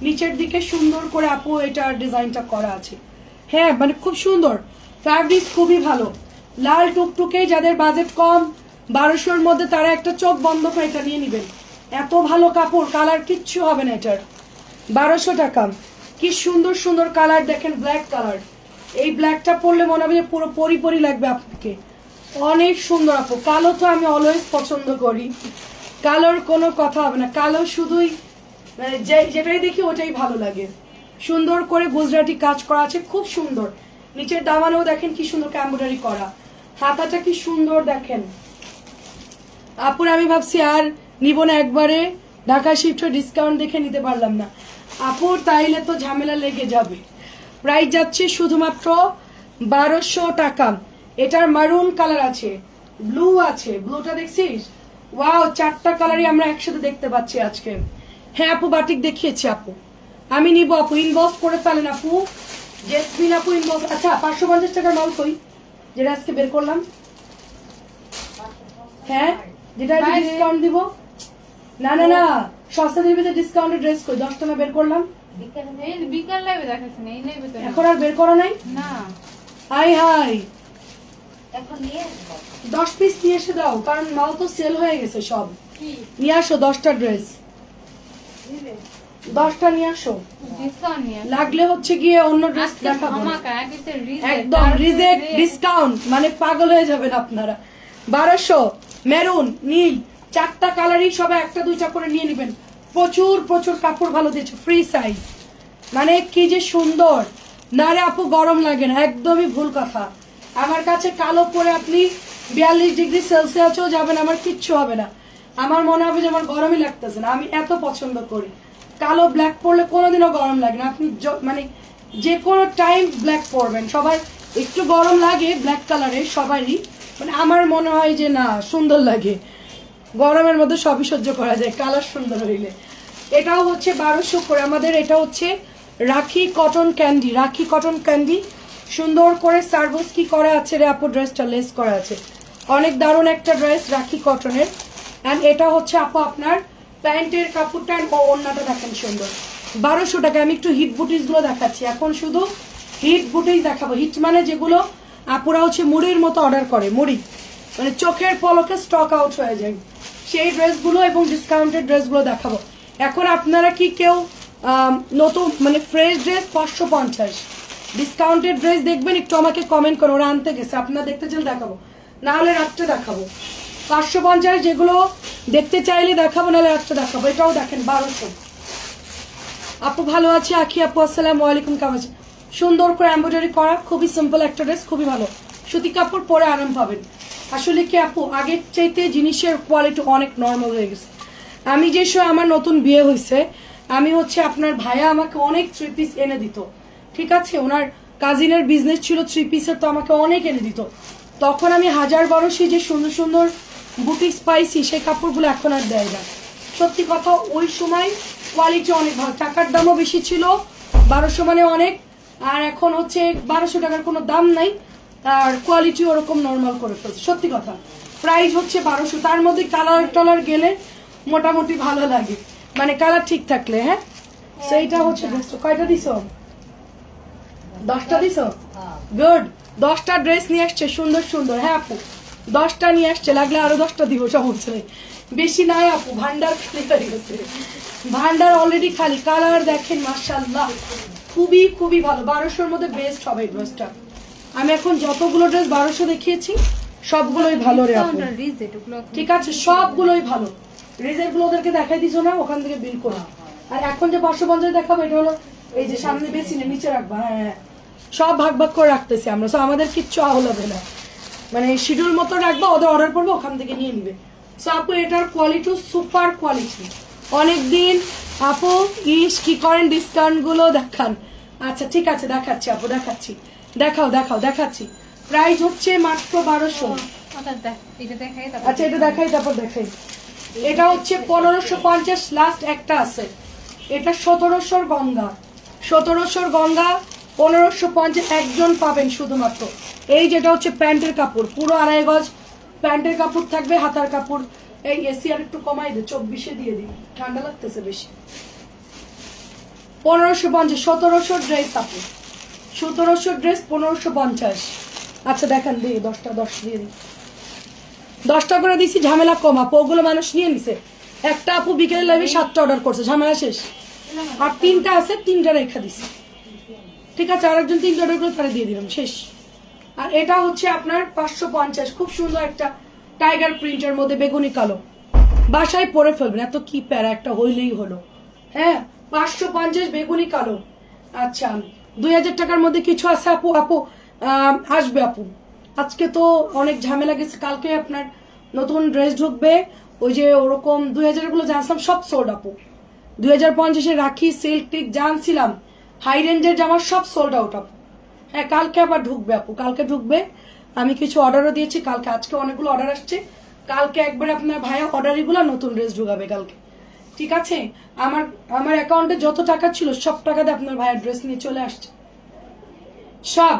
নিচের দিকে সুন্দর করে আপু এটার ডিজাইনটা করা আছে। হ্যাঁ মানে খুব সুন্দর, ফ্যাব্রিক খুবই ভালো, লাল টুকটুকে। যাদের বাজেট কম 1200-এর মধ্যে, তারা একটা চোখ বন্ধ করে এটা নিয়ে নেবেন, এত ভালো কাপড়, কালার কিচ্ছু হবে না এটার। 1200 টাকা। কি সুন্দর সুন্দর কালার দেখেন, ব্ল্যাক কালার, এই ব্ল্যাকটা পরলে মনে হবে যে পুরো পরি লাগবে আপনাকে, অনেক সুন্দর আপু। কালো তো আমি অলওয়েজ পছন্দ করি, কালোর কোনো কথা হবে না, কালো শুধুই মানে যেটাই দেখি ওটাই ভালো লাগে। সুন্দর করে গুজরাটি কাজ করা আছে, খুব সুন্দর। নিচের দামানেও দেখেন কি সুন্দর এমব্রয়ডারি করা, হাতাটা কি সুন্দর দেখেন আপুর। আমি ভাবছি আর নিব না, একবারে ঢাকা শিফট হয়ে ডিসকাউন্ট দেখে নিতে পারলাম না আপুর, তাইলে তো ঝামেলা লেগে যাবে। প্রাইস যাচ্ছে শুধুমাত্র 1200 টাকা। এটার মারুন কালার আছে, ব্লু আছে, ব্লুটা দেখছিস? ওয়াও, 4টা কালারই আমরা একসাথে দেখতে পাচ্ছি আজকে। হ্যাঁ আপু বাটিক দেখিয়েছি আপু, আমি নিব আপু, ইনবক্স করে ফেলেন আপু, জেসমিন আপু ইনবক্স। আচ্ছা 550 টাকার মাল কই, যেটা আজকে বের করলাম? হ্যাঁ যেটা ডিসকাউন্ট দিব না, না না সস্তা দিবে ডিসকাউন্টের ড্রেস কই, 10 টাকা বের করলাম। বিকাল লাইভে দেখাচ্ছি না, এই লাইভে তো এখন আর বের করা নাই না। হাই হাই, এখন নিয়ে আসবো। 10 পিস নিয়ে এসে দাও, কারণ মাল তো সেল হয়ে গেছে সব। কি নিয়ে আসো 10টা ড্রেস, 10টা নিয়ে আসো, ডিসকাউন্ট নিয়ে লাগলে হচ্ছে গিয়ে অন্য ড্রেস দেখাবো না। আমাকে আগে একদম রিজেক্ট ডিসকাউন্ট, মানে পাগল হয়ে যাবেন আপনারা। 1200 মেরুন নীল 4টা কালারই সবাই একটা দুইটা করে নিয়ে নেবেন। প্রচুর প্রচুর কাপড় ভালো দিয়েছে, ফ্রি সাইজ, মানে কি যে সুন্দর। না রে আপু গরম লাগে না, একদমই ভুল কথা। আমার কাছে কালো পরে আপনি 42 ডিগ্রি সেলসিয়াসও যাবেন, আমার কিচ্ছু হবে না। আমার মনে হবে যে আমার গরমই লাগতেছে না, আমি এত পছন্দ করি। কালো ব্ল্যাক পরলে কোনোদিনও গরম লাগে না। আপনি মানে যে কোনো টাইম ব্ল্যাক পরবেন, সবাই একটু গরম লাগে ব্ল্যাক কালারের সবারই, মানে আমার মনে হয় যে না সুন্দর লাগে। গরমের মধ্যে সবই সহ্য করা যায় কালার সুন্দর হইলে। এটাও হচ্ছে 1200 করে আমাদের। এটা হচ্ছে রাখি কটন ক্যান্ডি, রাখি কটন ক্যান্ডি সুন্দর করে সার্ভিস কি করা আছে রে আপু, ড্রেসটা লেস করা আছে, অনেক দারুণ একটা ড্রেস রাখি কটনের। অ্যান্ড এটা হচ্ছে আপু আপনার প্যান্টের কাপড়টা ও ওড়নাটা দেখেন সুন্দর। 1200 টাকা। আমি একটু হিট বুটিস গুলো দেখাচ্ছি এখন, শুধু হিট বুটিস দেখাবো। হিট মানে যেগুলো আপুরা হচ্ছে মুড়ির মতো অর্ডার করে, মুড়ি মানে চোখের পলকে স্টক আউট হয়ে যায়, সেই ড্রেসগুলো এবং ডিসকাউন্টেড ড্রেসগুলো দেখাবো। এখন আপনারা কি কেউ নতুন মানে ফ্রেশ ড্রেস 550, ডিসকাউন্টেড ড্রেস দেখবেন একটু আমাকে কমেন্ট করো, ওরা আনতে গেছে, আপনারা দেখতে চাইলে দেখাবো, না হলে রাত্রে দেখাবো। 550 যেগুলো দেখতে চাইলে দেখাবো, নাহলে রাত্রে দেখাবো। এটাও দেখেন 1200। আপু ভালো আছে, আখি আপু আসসালামু আলাইকুম, কেমন আছেন? সুন্দর করে এমব্রয়ডারি করা, খুবই সিম্পল একটা ড্রেস, খুবই ভালো, সুতি কাপড় পরে আরাম পাবেন। আসলে কি আপু আগের চাইতে জিনিসের কোয়ালিটি অনেক নর্মাল হয়ে গেছে। আমি যে সময় আমার নতুন বিয়ে হয়েছে, আমি হচ্ছে আপনার ভাইয়া আমাকে অনেক 3 পিস এনে দিত, ঠিক আছে, ওনার কাজিনের বিজনেস ছিল 3 পিসের, তো আমাকে অনেক এনে দিত। তখন আমি 1000-1200 যে সুন্দর সুন্দর বুটিক পাইছি, সেই কাপড়গুলো এখন আর দেয় না। সত্যি কথা, ওই সময় কোয়ালিটি অনেক ভালো, টাকার দামও বেশি ছিল, 1200 মানে অনেক। আর এখন হচ্ছে 1200 টাকার কোনো দাম নাই, আর কোয়ালিটি ওরকম নর্মাল করে ফেলছে। সত্যি কথা, প্রাইস হচ্ছে 1200, তার মধ্যে কালার টালার গেলে মোটামুটি ভালো লাগে, মানে কালার ঠিক থাকলে। হ্যাঁ, সেইটা হচ্ছে ড্রেসটা। কয়টা দিছো? 10টা দিছো? গুড। 10টা ড্রেস নিয়ে আসছে সুন্দর সুন্দর। হ্যাঁ আপু 10টা নিয়ে আসছে, লাগলে আরো 10টা দিব, সমস্যা নেই, বেশি নাই আপু, ভান্ডার খালি হয়ে গেছে, ভান্ডার অলরেডি খালি। কালার দেখেন মাশাআল্লাহ, খুবই খুবই ভালো, 1200-র মধ্যে বেস্ট হবে এই ড্রেসটা। আমি এখন যতগুলো ড্রেস 1200 দেখিয়েছি সবগুলোই ভালো রে আপু, ঠিক আছে, সবগুলোই ভালো। রিজেট গুলো ওদেরকে দেখাই দিছো না, ওখান থেকে বিল করো। আর এখন যে 550 দেখাবো, এটা হলো এই যে সামনে বেসিনে নিচে রাখবা। হ্যাঁ, সব ভাগ ভাগ করে রাখতেছি আমরা, সো আমাদের কিচ্ছু আহলাবে না, মানে শিডিউল মতো রাখবো, ওদের অর্ডার করবো, ওখান থেকে নিয়ে নিবে। সো আপু এটার কোয়ালিটি সুপার কোয়ালিটি। অনেকদিন আপু ইস কি করেন, ডিসকাউন্ট গুলো দেখান। আচ্ছা ঠিক আছে, দেখাচ্ছি আপু, দেখাচ্ছি, দেখাও দেখাও, দেখাচ্ছি। প্রাইস হচ্ছে মাত্র 1200। আচ্ছা এটা দেখাই, তারপর দেখাই। এটা হচ্ছে 1550, লাস্ট একটা আছে, এটা 1700 গঙ্গা, 1700 গঙ্গা 1550 একজন পাবেন শুধুমাত্র। এই যেটা হচ্ছে প্যান্টের কাপড়, পুরো 2.5 গজ প্যান্টের কাপড় থাকবে, হাতার কাপড়। এই এসি আর একটু কমাই দে, 24-এ দিয়ে দিই, ঠান্ডা লাগতেছে বেশি। 1550, 1700 ড্রেস আপু, 1700 ড্রেস 1550। আচ্ছা দেখান, দিয়ে 10টা 10 দিয়ে দিই, 10টা করে দিছি, ঝামেলা কম আপু, ওগুলো মানুষ নিয়ে নিছে। একটা আপু বিকেলে লাইভে 7টা অর্ডার করছে, ঝামেলা শেষ। আর 3টা আছে, 3টা রেখা দিছি, ঠিক আছে, আরেকজন 3টা অর্ডার করে তারা দিয়ে দিলাম, শেষ। আর এটা হচ্ছে আপনার 550, খুব সুন্দর একটা টাইগার প্রিন্টের মধ্যে বেগুনি কালো, বাসায় পরে ফেলবেন, এত কি প্যারা, একটা হইলেই হলো। হ্যাঁ 550 বেগুনি কালো। আচ্ছা 2000 টাকার মধ্যে কিছু আছে আপু? আপু আসবে আপু, আজকে তো অনেক ঝামেলা গেছে, কালকে আপনার নতুন ড্রেস ঢুকবে, ওই যে ওরকম 2000 গুলো জানছিলাম সব সোল্ড আপু। 2050-এ রাখি, সিল্ক টিক জানছিলাম, হাই রেঞ্জের জামা সব সোল্ড আউট আপু। হ্যাঁ কালকে আবার ঢুকবে আপু, কালকে ঢুকবে, আমি কিছু অর্ডারও দিয়েছি কালকে, আজকে অনেকগুলো অর্ডার আসছে, কালকে একবার আপনার ভাইয়া অর্ডারিগুলো নতুন ড্রেস ঢুকাবে কালকে, ঠিক আছে। আমার অ্যাকাউন্টে যত টাকা ছিল সব টাকাতে আপনার ভাইয়া ড্রেস নিয়ে চলে আসছে সব।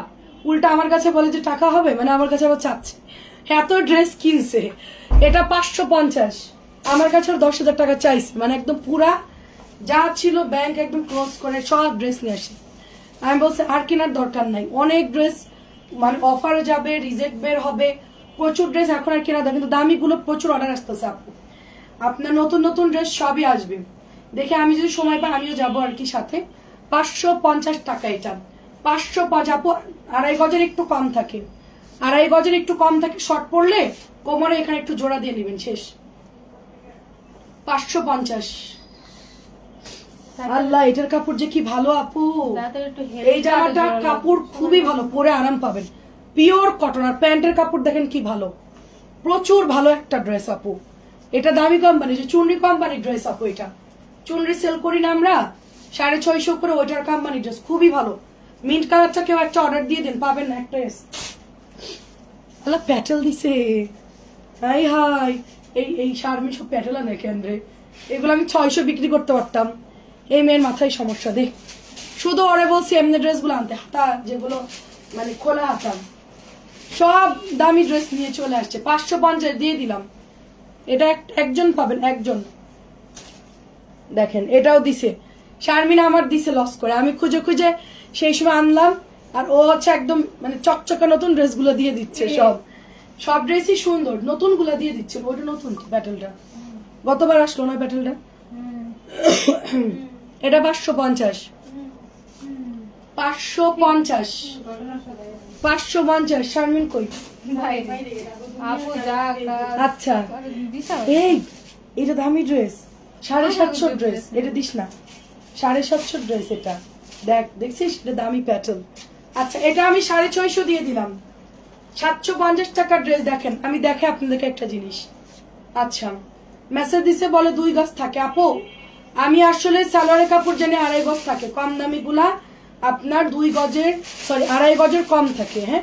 উল্টা আমার কাছে বলে যে টাকা হবে, মানে আমার কাছে আবার চাচ্ছে, এত ড্রেস কিনছে। এটা 550, আমার কাছে 10,000 টাকা চাইছে, মানে একদম পুরা যা ছিল ব্যাংক একদম ক্লোজ করে সব ড্রেস নিয়ে আসে। আমি বলছি আর কেনার দরকার নাই, অনেক ড্রেস মানে অফারে যাবে, রিজেক্ট বের হবে, প্রচুর ড্রেস এখন আর কেনা দেয়, কিন্তু দামিগুলো প্রচুর অর্ডার আসতেছে আপু, আপনার নতুন নতুন ড্রেস সবই আসবে। দেখে আমি যদি সময় পাই আমিও যাবো আর কি সাথে। 550 টাকা এটা। 550 আপু, আড়াই গজের একটু কম থাকে, আড়াই গজের একটু কম থাকে। শর্ট পড়লে কোমরে এখানে একটু জোড়া দিয়ে নেবেন, শেষ। 550। আল্লাহ, এটার কাপড় যে কি ভালো আপু, এই জামাটা কাপড় খুবই ভালো, পরে আরাম পাবেন। Pure cotton. আর প্যান্টের কাপড় দেখেন কি ভালো, প্রচুর ভালো একটা ড্রেস আপু। এটা দামি কোম্পানি, যে চুনরি কোম্পানির ড্রেস আপু। এটা চুনরি সেল করি না আমরা 650 করে, ওইটার কোম্পানি ড্রেস খুবই ভালো। মিন্ট কালারটা কেউ একটা অর্ডার দিয়ে দেন, পাবেন না একটা ড্রেস। আল্লাহ, প্যাটেল দিছে, হাই হাই। এই শারমি সব প্যাটেল আনে কেন রে? এগুলো আমি 600 বিক্রি করতে পারতাম। এই মেয়ের মাথায় সমস্যা দে। শুধু ওরে বলছি এমনি ড্রেসগুলো আনতে, হাতা যেগুলো মানে খোলা হাতা, সব দামি ড্রেস নিয়ে চলে আসছে। 550 দিয়ে দিলাম। এটা একজন পাবেন, একজন। দেখেন এটাও দিছে শারমিনা, আমার দিছে লস করে। আমি খুঁজে খুঁজে সেই সময় আনলাম, আর ও হচ্ছে একদম মানে চকচকা নতুন ড্রেসগুলো দিয়ে দিচ্ছে। সব ড্রেসই সুন্দর, নতুন গুলা দিয়ে দিচ্ছে। ওইটা নতুন ব্যাটেলটা, গতবার আসলো না ব্যাটেলটা। এটা 550। 550 শারমিন কই? আচ্ছা, এই এটা দামি ড্রেস, 750 ড্রেস। এটা দিস না, 750 ড্রেস। এটা দেখছিস, এটা দামি প্যাটেল। আচ্ছা, এটা আমি 650 দিয়ে দিলাম। 750 টাকার ড্রেস। দেখেন, আমি দেখে আপনাদেরকে একটা জিনিস। আচ্ছা, মেসেজ দিছে বলে 2 গজ থাকে। আপু, আমি আসলে সালোয়ারের কাপড় জানি 2.5 গজ থাকে। কম দামি গুলা আপনার 2 গজের, সরি 2.5 গজের কম থাকে। হ্যাঁ,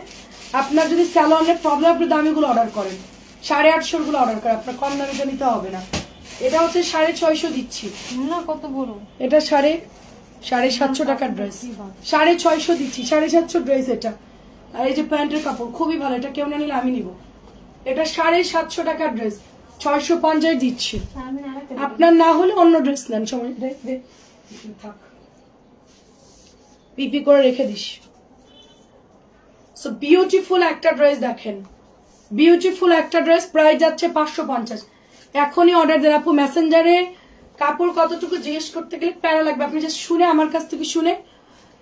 আপনার যদি সালোয়ারের প্রবলেম, আপনি দামি গুলো অর্ডার করেন, 850 গুলো অর্ডার করেন, আপনার কম দামিটা নিতে হবে না। এটা হচ্ছে 650 দিচ্ছি না, কত বড় এটা। 750 টাকার ড্রেস, 650 দিচ্ছি। 750 ড্রেস এটা। আর এই যে প্যান্টের কাপড় খুবই ভালো, এটা কেউ না নিলে আমি নিব। এটা 750 টাকার ড্রেস, 650 দিচ্ছি। আপনার না হলে অন্য ড্রেস নেন, সময় থাক, পিপি করে রেখে দিস। সো বিউটিফুল একটা ড্রেস দেখেন, বিউটিফুল একটা ড্রেস। প্রাইস যাচ্ছে 550। এখনই অর্ডার দেন আপু। মেসেঞ্জারে কাপড় কতটুকু জিজ্ঞেস করতে গেলে প্যারা লাগবে। আপনি জাস্ট শুনে, আমার কাছ থেকে শুনে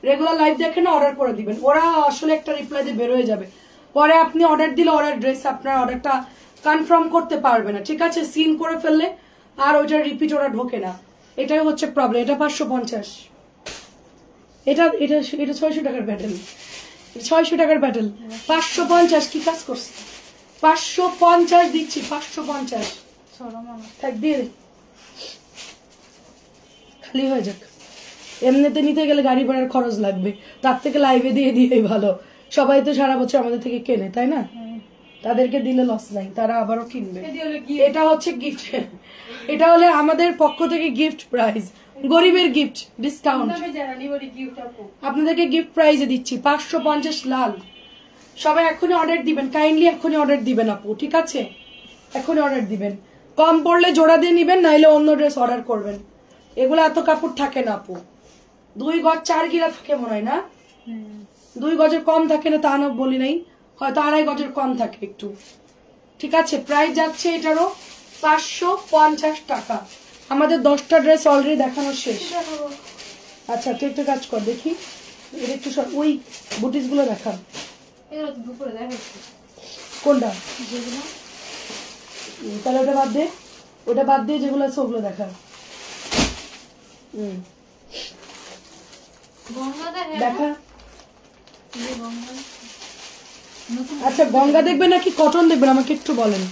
রেগুলার লাইভ দেখেন না, অর্ডার করে দিবেন। ওরা আসলে একটা রিপ্লাই দিয়ে বের হয়ে যাবে। পরে আপনি অর্ডার দিলে অর্ডার ড্রেস আপনার অর্ডারটা কনফার্ম করতে পারবে না, ঠিক আছে? সিন করে ফেললে আর ওইটা রিপিট ওরা ঢোকে না, এটাই হচ্ছে প্রবলেম। এটা 550। এটা এটা এটা 600 টাকার ব্যাটেল, 600 টাকার ব্যাটেল। 550 কি কাজ করছে? 550 দিচ্ছি, 550 থাক, দিয়ে দে, খালি হয়ে যাক। এমনিতে নিতে গেলে গাড়ি ভাড়ার খরচ লাগবে, তার থেকে লাইভে দিয়ে দিয়েই ভালো। সবাই তো সারা বছর আমাদের থেকে কেনে, তাই না? তাদেরকে দিলে লস নাই, তারা আবারও কিনবে। এটা হচ্ছে গিফট, এটা হলে আমাদের পক্ষ থেকে গিফট প্রাইজ, গরিবের গিফট, ডিসকাউন্ট আপনাদেরকে গিফট প্রাইজে দিচ্ছি। 550 লাল। সবাই এখনই অর্ডার দিবেন, কাইন্ডলি এখনই অর্ডার দিবেন আপু, ঠিক আছে? এখনই অর্ডার দিবেন। কম পড়লে জোড়া দিয়ে নিবেন, নাইলে অন্য ড্রেস অর্ডার করবেন। এগুলো এত কাপড় থাকে না আপু, 2 গজ 4 গিরা থাকে মনে হয় না, 2 গজের কম থাকে না তা না বলি নাই, হয়তো 2.5 গজের কম থাকে একটু, ঠিক আছে? প্রাইস যাচ্ছে এটারও 550 টাকা। আমাদের 10টা ড্রেস অলরেডি দেখানো শেষ। আচ্ছা, তুই একটা কাজ কর, দেখি এটা একটু ওই বুটিস গুলো দেখা। কোনটা? তাহলে ওটা বাদ দে, ওটা বাদ দিয়ে যেগুলো আছে ওগুলো দেখা। দেখা। আচ্ছা, গঙ্গা দেখবেন নাকি কটন দেখবেন আমাকে একটু বলেন।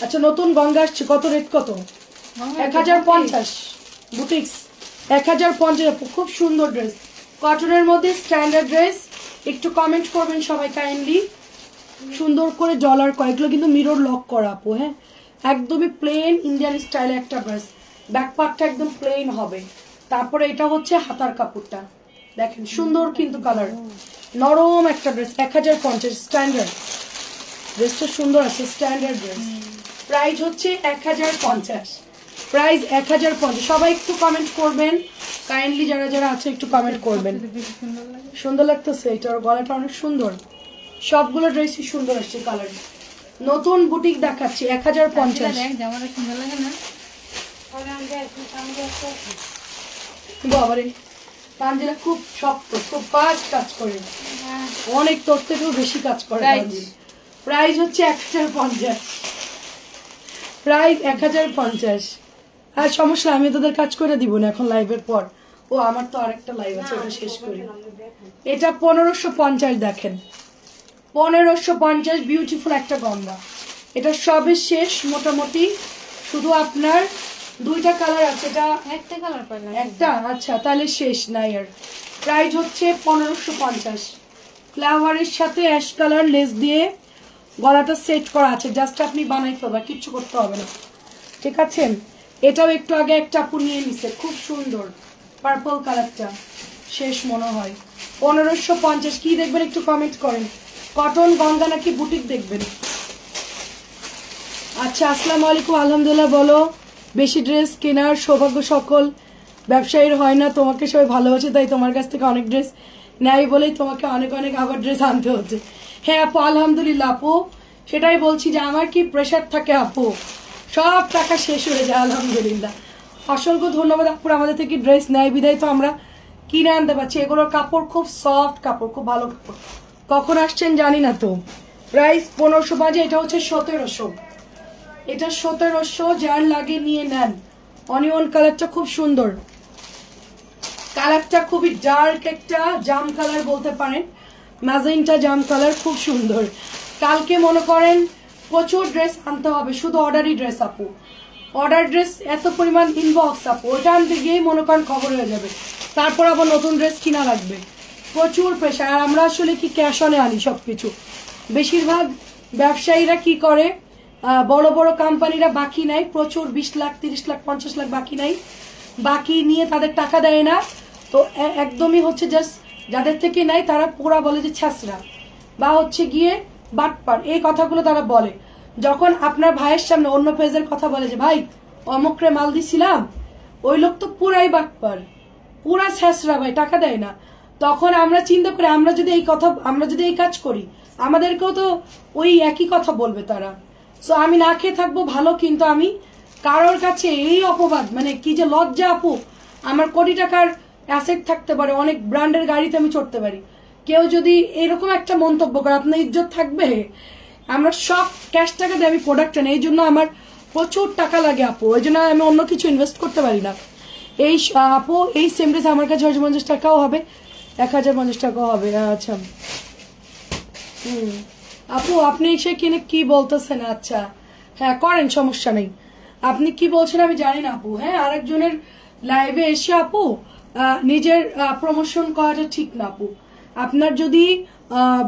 আচ্ছা, নতুন গঙ্গা আসছে, কত রেট? কত? 1050 বুটিক্স, 1050। খুব সুন্দর ড্রেস, কটনের মধ্যে স্ট্যান্ডার্ড ড্রেস। একটু কমেন্ট করবেন সবাই কাইন্ডলি, সুন্দর করে ডলার করা। এগুলো কিন্তু মিরর লক করা আপু, হ্যাঁ, একদমই প্লেন ইন্ডিয়ান স্টাইলে একটা ড্রেস। ব্যাক পার্টটা একদম প্লেন হবে। তারপরে এটা হচ্ছে হাতার কাপড়টা, দেখেন সুন্দর কিন্তু কালার, নরম একটা ড্রেস। 1050 স্ট্যান্ডার্ড ড্রেসটা সুন্দর আছে, স্ট্যান্ডার্ড ড্রেস। প্রাইস হচ্ছে 1050, প্রাইস 1050। সবাই একটু কমেন্ট করবেন কাইন্ডলি, যারা যারা আছে একটু কমেন্ট করবেন। সুন্দর লাগতেছে, এটার গলাটা অনেক সুন্দর, সবগুলো ড্রেসই সুন্দর আসছে কালার। নতুন বুটিক দেখাচ্ছি 1050। বাবারে তানজিলা খুব শক্ত, খুব ফাস্ট কাজ করে, অনেক তোর থেকেও বেশি কাজ করে। প্রাইস হচ্ছে 1050, প্রাইস 1050। আর সমস্যা, আমি তোদের কাজ করে দিব না এখন লাইভের পর। ও আমার তো আরেকটা লাইভ আছে, ওটা শেষ করি। এটা 1550 দেখেন, 1550 বিউটিফুল একটা গঙ্গা। এটা সবে শেষ মোটামুটি, শুধু আপনার দুইটা কালার আছে। এটা একটা কালার পাইলাম, একটা, আচ্ছা তাহলে শেষ নাই আর। প্রাইস হচ্ছে 1550। ফ্লাওয়ারের সাথে অ্যাশ কালার লেস দিয়ে গলাটা সেট করা আছে, জাস্ট আপনি বানাই ফেলবা, কিচ্ছু করতে হবে না, ঠিক আছে। এটাও একটু আগে একটা আপু নিয়ে নিছে, খুব সুন্দর পার্পল কালারটা, শেষ মনে হয়। 1550। কি দেখবেন একটু কমেন্ট করেন, কটন গঙ্গা নাকি বুটিক দেখবেন? আচ্ছা, আসসালামু আলাইকুম। আলহামদুলিল্লাহ। বলো, বেশি ড্রেস কেনার সৌভাগ্য সকল ব্যবসায়ীর হয় না, তোমাকে সবাই ভালোবাসে তাই তোমার কাছ থেকে অনেক ড্রেস নেয় বলেই তোমাকে অনেক অনেক আবার ড্রেস আনতে হচ্ছে। হ্যাঁ আপু, আলহামদুলিল্লাহ আপু, সেটাই বলছি যে আমার কি প্রেশার থাকে আপু, সব টাকা শেষ হয়ে যায় আলহামদুলিল্লাহ। অসংখ্য ধন্যবাদ আপু, আমাদের থেকে ড্রেস নেয় বিদায় তো আমরা কিনে আনতে পারছি। এগুলোর কাপড় খুব সফট কাপড়, খুব ভালো কাপড়। কখন আসছেন জানি না তো। প্রাইস 1550। এটা হচ্ছে 1700, এটা 1700। যার লাগে নিয়ে নেন। অনিয়ন কালারটা খুব সুন্দর, কালারটা খুবই ডার্ক একটা জাম কালার বলতে পারেন, ম্যাজেন্টা জাম কালার, খুব সুন্দর। কালকে মনে করেন প্রচুর ড্রেস আনতে হবে, শুধু অর্ডারই ড্রেস আপু, অর্ডার ড্রেস এত পরিমাণ ইনবক্স আপু, ওটা আনতে গিয়েই মনে করেন খবর হয়ে যাবে, তারপর আবার নতুন ড্রেস কিনা লাগবে, প্রচুর প্রেশার। আর আমরা আসলে কি ক্যাশ অনে আনি সবকিছু। বেশিরভাগ ব্যবসায়ীরা কি করে, বড় বড় কোম্পানিরা বাকি নেয় প্রচুর, 20 লাখ 30 লাখ 50 লাখ বাকি নেয়, বাকি নিয়ে তাদের টাকা দেয় না। তো একদমই হচ্ছে জাস্ট যাদের থেকে নেয় তারা পুরা বলে যে ছ্যাঁচড়া বা হচ্ছে গিয়ে বাটপার, এই কথাগুলো তারা বলে। যখন আপনার ভাইয়ের সামনে অন্য পেজের কথা বলে যে ভাই অমুকরে মাল দিছিলাম, ওই লোক তো পুরাই বাটপার, পুরা ছ্যাঁচড়া ভাই, টাকা দেয় না। তখন আমরা চিন্তা করি আমরা যদি এই কাজ করি আমাদেরকেও তো ওই একই কথা বলবে তারা। সো আমি না খেয়ে থাকবো ভালো, কিন্তু আমি কারোর কাছে এই অপবাদ, মানে কি যে লজ্জা আপু। আমার কোটি টাকার অ্যাসেট থাকতে পারে, অনেক ব্র্যান্ডের গাড়িতে আমি চড়তে পারি, কেউ যদি এরকম একটা মন্তব্য করে আপনার ইজ্জত থাকবে? আমরা সব ক্যাশ টাকা দিয়ে আমি প্রোডাক্ট আনি, এই জন্য আমার প্রচুর টাকা লাগে আপু, ওই জন্য আমি অন্য কিছু ইনভেস্ট করতে পারি না। এই আপু এই সেম ড্রেস আমার কাছে 650 টাকাও হবে, 1050 টাকাও হবে। আচ্ছা আপু, আপনি এসে কিনে কি বলতেছেন? আচ্ছা হ্যাঁ করেন, সমস্যা নেই। আপনি কি বলছেন আমি জানি না আপু। হ্যাঁ, আরেকজনের লাইভে এসে আপু নিজের প্রমোশন করাটা ঠিক না আপু। আপনার যদি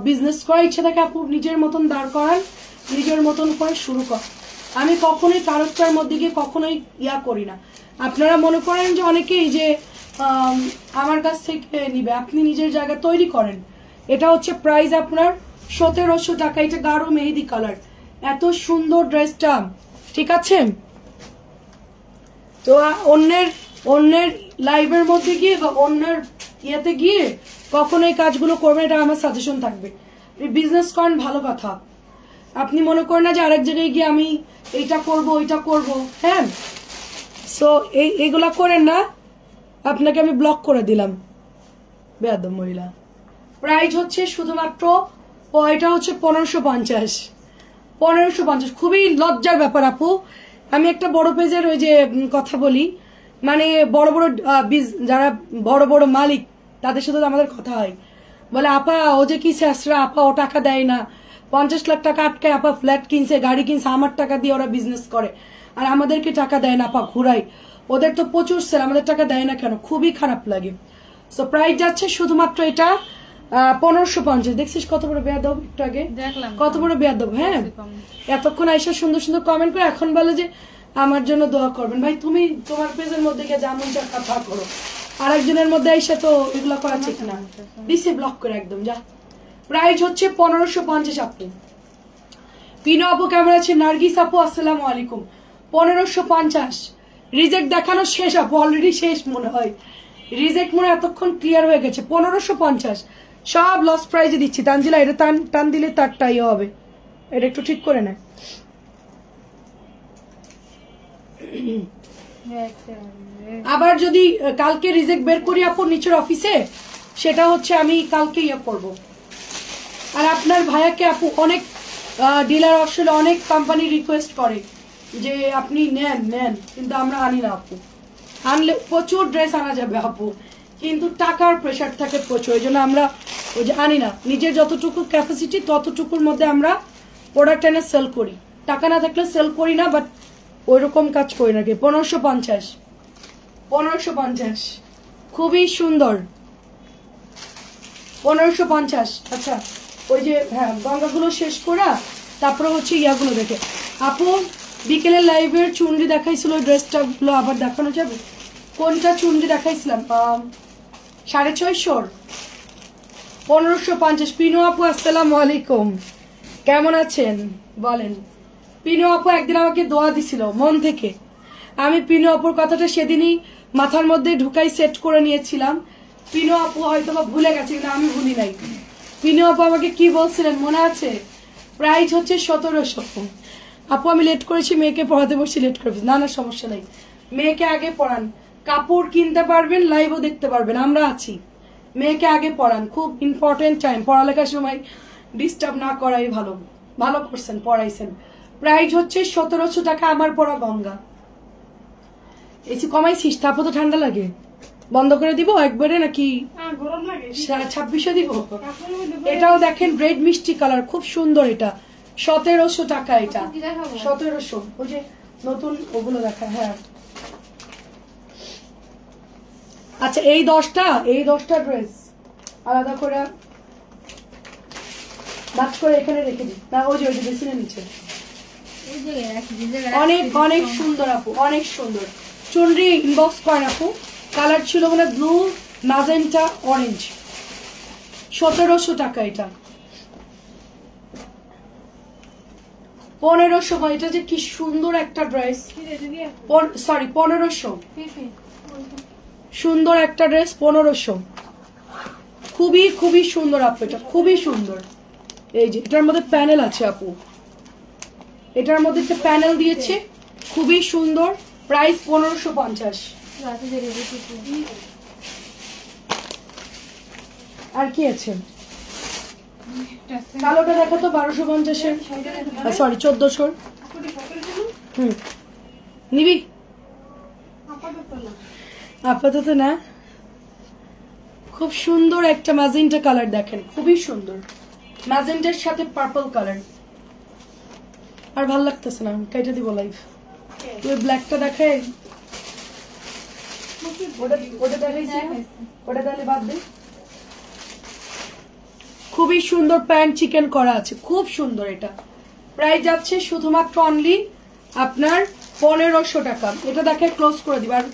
বিজনেস করার ইচ্ছা থাকে আপু, নিজের মতন দাঁড় করান, নিজের মতন করে শুরু কর। আমি কখনোই কারোর মধ্যে গিয়ে কখনোই করি না। আপনারা মনে করেন যে অনেকেই যে আমার কাছ থেকে নিবে, আপনি নিজের জায়গা তৈরি করেন। এটা হচ্ছে প্রাইস আপনার 1700 টাকা। এটা গাঢ় মেহেদি কালার, এত সুন্দর ড্রেসটা, ঠিক আছে। তো অন্যের লাইভের মধ্যে গিয়ে বা অন্যের ইয়েতে গিয়ে কখনো এই কাজগুলো করবেন, এটা আমার সাজেশন থাকবে। বিজনেস করেন ভালো কথা, আপনি মনে করেন না যে আরেক জায়গায় গিয়ে আমি এইটা করব ওইটা করব। হ্যাঁ, সো এইগুলা করেন না, আপনাকে আমি ব্লক করে দিলাম বেয়াদব মহিলা। প্রাইস হচ্ছে শুধুমাত্র এটা হচ্ছে 1550। খুবই লজ্জার ব্যাপার আপু। আমি একটা বড় পেজের ওই যে কথা বলি, মানে বড় বড় যারা বড় বড় মালিক তাদের সাথে আমাদের কথা হয়, বলে আপা ও যে কি শেষরা, আপা ও টাকা দেয় না, 50 লাখ টাকা আটকায় আপা ফ্ল্যাট কিনছে, গাড়ি কিনছে, আমার টাকা দিয়ে ওরা বিজনেস করে, আর আমাদেরকে টাকা দেয় না আপা, ঘুরাই। ওদের তো প্রচুর সেল, আমাদের টাকা দেয় না কেন? খুবই খারাপ লাগে। সো প্রাইস যাচ্ছে শুধুমাত্র এটা 1550। দেখছিস কত বড় বেয়াদব, একটু আগে কত বড় বেয়াদব। হ্যাঁ, এতক্ষণ আইসা সুন্দর সুন্দর কমেন্ট করে এখন বলে যে আমার জন্য দোয়া করবেন। ভাই তুমি তোমার পেজের মধ্যে গিয়ে যেমন যা কথা করো, আরেকজনের মধ্যে আইসা তো এগুলো করা ঠিক না। দিছে ব্লক করে একদম যা। প্রাইস হচ্ছে 1550 আপু। পিনো আপু কেমন আছে? নার্গিস আপু আসসালামু আলাইকুম। 1550 রিজেক্ট দেখানো শেষ আপু, অলরেডি শেষ মনে হয়, রিজেক্ট মনে এতক্ষণ ক্লিয়ার হয়ে গেছে। 1550 সব লস প্রাইজে দিচ্ছি। তানজিলা এটা টান দিলে তারটাই হবে, এটা একটু ঠিক করে নেয়। আবার যদি কালকে রিজেক্ট বের করি আপু নিচের অফিসে, সেটা হচ্ছে আমি কালকে ইয়ে করবো। আর আপনার ভাইয়াকে আপু অনেক ডিলার আসলে অনেক কোম্পানি রিকোয়েস্ট করে যে আপনি নেন নেন, কিন্তু আমরা আনি না আপু। আনলে প্রচুর ড্রেস আনা যাবে আপু, কিন্তু টাকার প্রেশার থাকে প্রচুর, এই জন্য আমরা ওই যে আনি না। নিজের যতটুকু ক্যাপাসিটি ততটুকুর মধ্যে আমরা প্রোডাক্ট এনে সেল করি, টাকা না থাকলে সেল করি না, বাট ওইরকম কাজ করি নাকি। 1550, 1550 খুবই সুন্দর, 1550। আচ্ছা ওই যে হ্যাঁ গঙ্গাগুলো শেষ করা, তারপরে হচ্ছে ইয়াগুলো দেখে আপু বিকেলে লাইভের চুনরি দেখাইছিল, ওই ড্রেসটা গুলো আবার দেখানো যাবে? কোনটা চুনরি দেখাইছিলাম? 650, 1550। পিনু আপু আসসালামু আলাইকুম, কেমন আছেন বলেন? পিনু আপু একদিন আমাকে দোয়া দিছিল মন থেকে, আমি পিনু আপুর কথাটা সেদিনই মাথার মধ্যে ঢুকাই সেট করে নিয়েছিলাম। পিনু আপু হয়তো বা ভুলে গেছে, কিন্তু আমি ভুলি নাই। পিনু আপু আমাকে কি বলছিলেন মনে আছে? প্রাইস হচ্ছে 1700। আপু আমি লেট করেছি, মেয়েকে পড়াতে বসছি, লেট করে না না সমস্যা নাই, মেয়েকে আগে পড়ান, কাপড় কিনতে পারবেন, লাইভও দেখতে পারবেন, আমরা আছি। মেয়েকে আগে পড়ান, খুব ইম্পর্টেন্ট টাইম, পড়ালেখার সময় ডিস্টার্ব না করাই ভালো। ভালো করছেন, পড়াইছেন। প্রাইস হচ্ছে 1700 টাকা আমার পড়া গঙ্গা। এসি কমাইছিস? তারপর তো ঠান্ডা লাগে, বন্ধ করে দিব একবারে নাকি 2600 দিব? এটাও দেখেন রেড মিষ্টি কালার, খুব সুন্দর। এটা 1700 টাকা, এটা 1700। ওই যে নতুন ওগুলো দেখা। হ্যাঁ আচ্ছা এই 10টা ড্রেস আলাদা করে বাছ করে এখানে রেখে দিই না, ওই যে বেসিনের নিচে। অনেক অনেক সুন্দর আপু, অনেক সুন্দর। চুনরি ইনবক্স করেন আপু, কালার ছিল মানে ব্লু, ম্যাজেন্টা, অরেঞ্জ। 1700 টাকা এটা। 1500। এটা যে কি সুন্দর একটা ড্রেস, সরি 1500। সুন্দর একটা ড্রেস 1500, খুবই খুবই সুন্দর আপু, এটা খুবই সুন্দর। এই যে এটার মধ্যে প্যানেল আছে আপু, এটার মধ্যে একটা প্যানেল দিয়েছে, খুবই সুন্দর। প্রাইস 1550। আর কি আছে? কালোটা দেখো তো 1250-এর, সরি 1400। নিবি? আপাতত না। খুব সুন্দর একটা ম্যাজেন্টা কালার, দেখেন খুবই সুন্দর, ম্যাজেন্টার সাথে পার্পল কালার। আর ভাল লাগতেছে না, কেটে দিব লাইভ। তুই ব্ল্যাকটা দেখাই, ওটা দেখাইছি, ওটা তাহলে বাদ দে। খুবই সুন্দর প্যান্ট চিকেন করা আছে, খুব সুন্দর। এটা প্রাইস যাচ্ছে শুধুমাত্র অনলি আপনার 1500 টাকা। এটা দেখে ক্লোজ করে দিবা, আর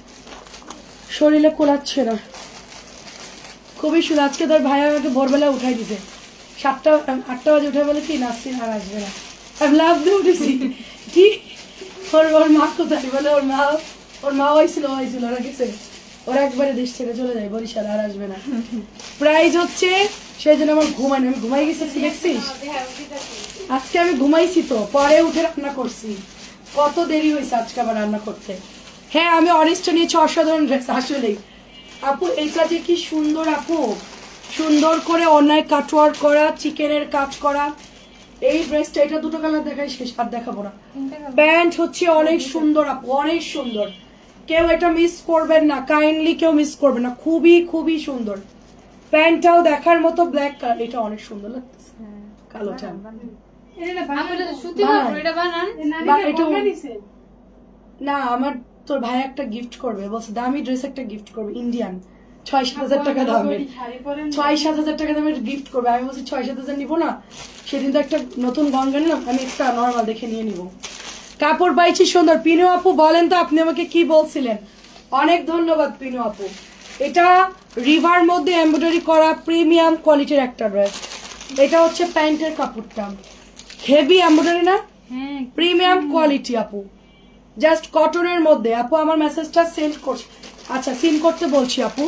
শরীরে কোলাচ্ছে না, খুবই সুন্দর। আজকে তোর ভাই আমাকে ভোরবেলা উঠাই দিছে, 7টা-8টা বাজে উঠে বলে কি নাসরিন আর আসবে না। আমি লাভ দিয়ে উঠেছি, কি ওর মা কোথায় বলে, ওর মা হয়েছিল ওরা গেছে, ওরা একবারে দেশ ছেড়ে চলে যায় বরিশাল, আর আসবে না। প্রাইস হচ্ছে, সেই জন্য আমার ঘুমাই, আমি ঘুমাই গেছি দেখছিস, আজকে আমি ঘুমাইছি তো, পরে উঠে রান্না করছি, কত দেরি হয়েছে আজকে আবার রান্না করতে। হ্যাঁ আমি অরেঞ্জটা নিয়েছি, অসাধারণ ড্রেস আসলেই আপু। এইটা যে কি সুন্দর আপু, সুন্দর করে অন্যায় কাটওয়ার্ক করা, চিকেনের কাজ করা এই ড্রেসটা। এটা দুটো কালার দেখাই শেষ, আর দেখাবো না। প্যান্ট হচ্ছে অনেক সুন্দর আপু, অনেক সুন্দর, কেউ এটা মিস করবেন না, কাইন্ডলি কেউ মিস করবেন না, খুবই খুবই সুন্দর। প্যান্টটাও দেখার মতো, ব্ল্যাক কালার, এটা অনেক সুন্দর লাগতেছে। কালোটা না, আমার তোর ভাই একটা গিফট করবে বলছে, দামি ড্রেস একটা গিফট করবে, ইন্ডিয়ান, 6-7 টাকা দামের, 6-7 টাকা দামের গিফট করবে। আমি বলছি 6-7 নিবো না, সেদিন তো একটা নতুন গঙ্গা নিলাম, আমি একটা নর্মাল দেখে নিয়ে নিবো। কাপড় পাইছি সুন্দর। পিনু আপু বলেন তো আপনি আমাকে কি বলছিলেন? অনেক ধন্যবাদ পিনু আপু। এটা রিভার মধ্যে এমব্রয়ডারি করা প্রিমিয়াম কোয়ালিটির একটা ড্রেস। এটা হচ্ছে প্যান্টের কাপড়টা, হেভি এমব্রয়ডারি না, প্রিমিয়াম কোয়ালিটি আপু, জাস্ট কটনের মধ্যে। আপু আমার মেসেজটা সেন্ড করছি, আচ্ছা সিন করতে বলছি আপু।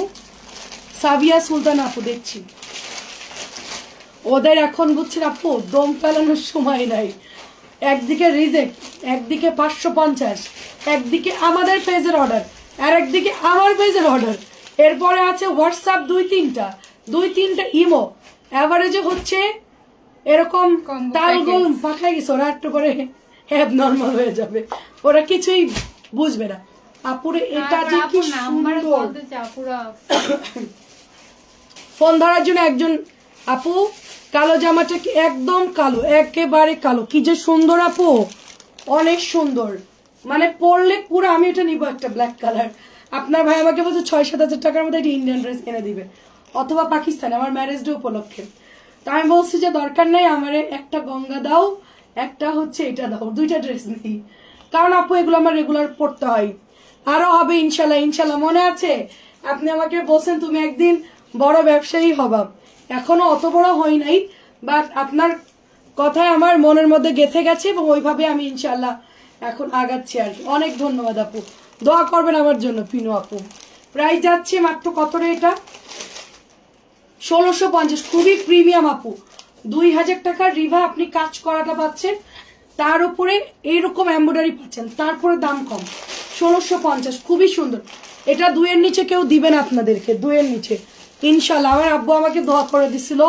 সাবিয়া সুলতান আপু দেখছি, ওদের এখন বুঝছেন আপু দম ফেলানোর সময় নাই, একদিকে রিজেক্ট, একদিকে 550, একদিকে আমাদের পেজের অর্ডার, আর একদিকে আমার পেজের অর্ডার, এরপরে আছে হোয়াটসঅ্যাপ 2-3টা ইমো, অ্যাভারেজে হচ্ছে এরকম তালগোল পাখাই গেছে। ওরা একটু করে হ্যাপ নর্মাল হয়ে যাবে, ওরা কিছুই বুঝবে না। আপুরে এটা যে কি সুন্দর, ফোন ধরার জন্য একজন আপু, কালো জামাটা কি একদম কালো, একেবারে কালো, কি যে সুন্দর আপু, অনেক সুন্দর, মানে পরলে পুরো আমি এটা নিবো একটা ব্ল্যাক কালার। আপনার ভাই আমাকে বলছে 6-7 হাজার টাকার মধ্যে একটা ইন্ডিয়ান ড্রেস এনে দিবে, অথবা পাকিস্তানে আমার ম্যারেজ ডে উপলক্ষে। তো আমি বলছি যে দরকার নেই, আমার একটা গঙ্গা দাও, একটা হচ্ছে এটা দাও, 2টা ড্রেস নেই, কারণ আপু এগুলো আমার রেগুলার পড়তে হয়। আরো হবে ইনশাল্লাহ, ইনশাল্লাহ। মনে আছে আপনি আমাকে বলছেন তুমি একদিন বড় ব্যবসায়ী হবা, এখনো অত বড় হই নাই, বাট আপনার কথায় আমার মনের মধ্যে গেঁথে গেছে এবং ওইভাবে আমি ইনশাল্লাহ এখন আগাচ্ছি আর কি। অনেক ধন্যবাদ আপু, দোয়া করবেন আমার জন্য পিনু আপু। প্রাইস যাচ্ছে মাত্র কত রে এটা, 1650, খুবই প্রিমিয়াম আপু। 2000 টাকার রিভা আপনি কাজ করাটা পাচ্ছেন, তার উপরে এইরকম এমব্রয়ডারি পাচ্ছেন, তারপরে দাম কম, 1650, খুবই সুন্দর। এটা 2-এর নিচে কেউ দিবেন আপনাদেরকে, 2-এর নিচে ইনশাল্লাহ। আমার আব্বু আমাকে দোয়া করে দিছিল,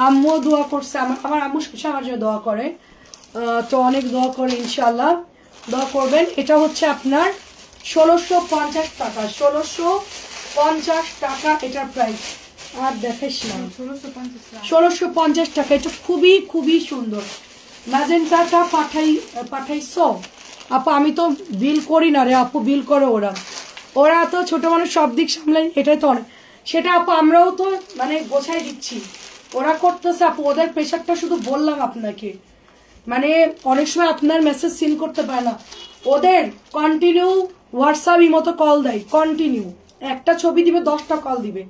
আম্মুও দোয়া করছে, আমার আম্মু সবসময় আমার জন্য দোয়া করে, তো অনেক দোয়া করে, ইনশাল্লাহ দোয়া করবেন। এটা হচ্ছে আপনার 1650 টাকা, 1650 টাকা এটার প্রাইস। আর দেখিস না, 1650 টাকা, এটা খুবই খুবই সুন্দর। ম্যাজেন্টাটা পাঠাইছো আপু, আমি তো বিল করি না রে আপু, বিল করে ওরা তো ছোট মানুষ, সব দিক সামলাই, এটাই তো অনেক। সেটা আপু আমরাও তো মানে গোছাই দিচ্ছি, ওরা করতেছে আপু, ওদের প্রেশারটা শুধু বললাম আপনাকে, মানে অনেক সময় আপনার মেসেজ সিন করতে পারে না, ওদের কন্টিনিউ হোয়াটসঅ্যাপ মতো কল দেয়, কন্টিনিউ একটা ছবি দিবে 10টা কল দিবে।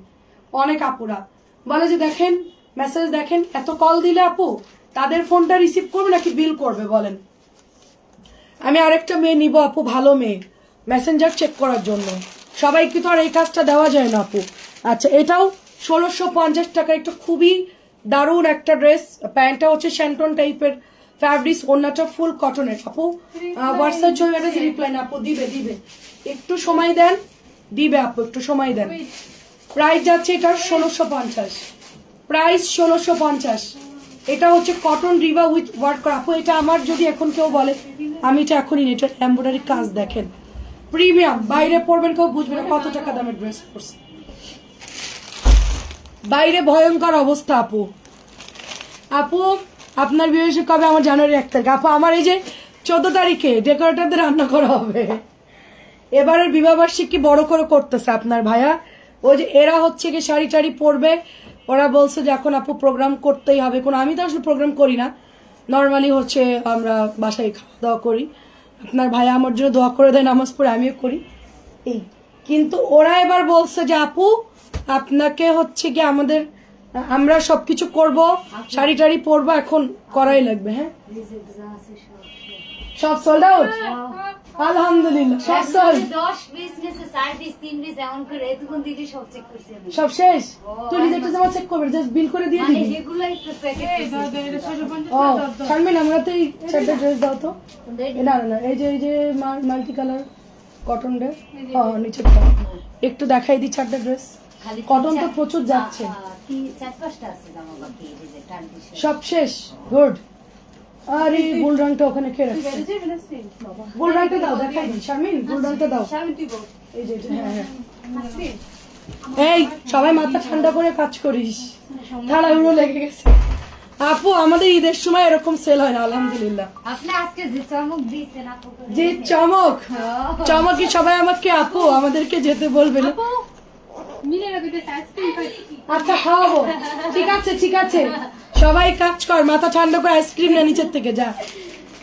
অনেক আপুরা বলে যে দেখেন মেসেজ দেখেন, এত কল দিলে আপু তাদের ফোনটা রিসিভ করবে নাকি বিল করবে বলেন। আমি আরেকটা মেয়ে নিব আপু, ভালো মেয়ে, মেসেঞ্জার চেক করার জন্য, সবাইকে তো আর এই কাজটা দেওয়া যায় না আপু। আচ্ছা, এটাও 1650 টাকা, একটা খুবই দারুণ একটা ড্রেস। প্যান্টটা হচ্ছে শ্যান্টন টাইপের ফ্যাব্রিক্স, ওড়নাটা ফুল কটনের। আপু হোয়াটসঅ্যাপ ছবি রিপ্লাই না আপু, দিবে একটু সময় দেন, দিবে আপু একটু সময় দেন। প্রাইস যাচ্ছে এটার 1650, প্রাইস 1650। এটা হচ্ছে কটন রিভা উইথ ওয়ার্ক করা আপু, এটা আমার যদি এখন কেউ বলে আমি এটা এখনই নেই, এটার এমব্রয়ডারি কাজ দেখেন, প্রিমিয়াম, বাইরে পরবেন কেউ বুঝবে না কত টাকা দামের ড্রেস পরছে, বাইরে ভয়ঙ্কর অবস্থা আপু। আপু আপনার বিয়ে কবে? আমার জানুয়ারি 1 তারিখ। আপু আমার এই যে 14 তারিখে ডেকোরেটরদের রান্না করা হবে, এবারের বিবাহবার্ষিকী বড় করে করতেছে আপনার ভাইয়া, ওই যে এরা হচ্ছে কি শাড়ি টাড়ি পরবে, ওরা বলছে যে এখন আপু প্রোগ্রাম করতেই হবে। আমি তো আসলে প্রোগ্রাম করি না, নর্মালি হচ্ছে আমরা বাসায় খাওয়া দাওয়া করি। আপনার ভাইয়া আমার জন্য দোয়া করে দেয়, নামাজ পড়ে আমিও করি এই, কিন্তু ওরা এবার বলছে যে আপু আপনাকে হচ্ছে কি আমরা সবকিছু করব, শাড়ি টাড়ি পরবো, এখন করাই লাগবে। হ্যাঁ সব সোল্ড আউট, আলহামদুলিল্লাহ সব সোল্ড, 10-20 নিচে 4-20 3-20 এমন করে এতক্ষণ দিকে সব চেক করছি আমি, সব শেষ। তুই রিজেক্ট জামা চেক করবে, জাস্ট বিল করে দিয়ে দিবি, মানে রেগুলার একটু প্যাকেট ও শারমিন আমাকে এই চারটা ড্রেস দাও তো। না না এই যে মাল্টি কালার কটন ড্রেস, হ্যাঁ নিচেরটা একটু দেখাই দিই, 4টা ড্রেস, কটন তো প্রচুর যাচ্ছে, 4-5টা আছে জামা বাকি, এই যে ট্রানজিশন সব শেষ। গুড। আরে গোল্ড রংটা ওখানে কে রাখছে? গোল্ড রংটা দাও, দেখাই দিই শারমিন, গোল্ড রংটা দাও, এই যে হ্যাঁ হ্যাঁ। এই সবাই মাথা ঠান্ডা করে কাজ করিস, ঠাড়াগুলো লেগে গেছে। আপু আমাদের ঈদের সময় এরকম সেল হয় না, আলহামদুলিল্লাহ। আপনি আজকে যে চমক দিয়েছেন আপু, যে চমকি সবাই আমাকে আপু আমাদেরকে যেতে বলবেন, আচ্ছা খাওয়াবো, ঠিক আছে সবাই কাজ কর, মাথা ঠান্ডা করে আইসক্রিম না নিচের থেকে যা,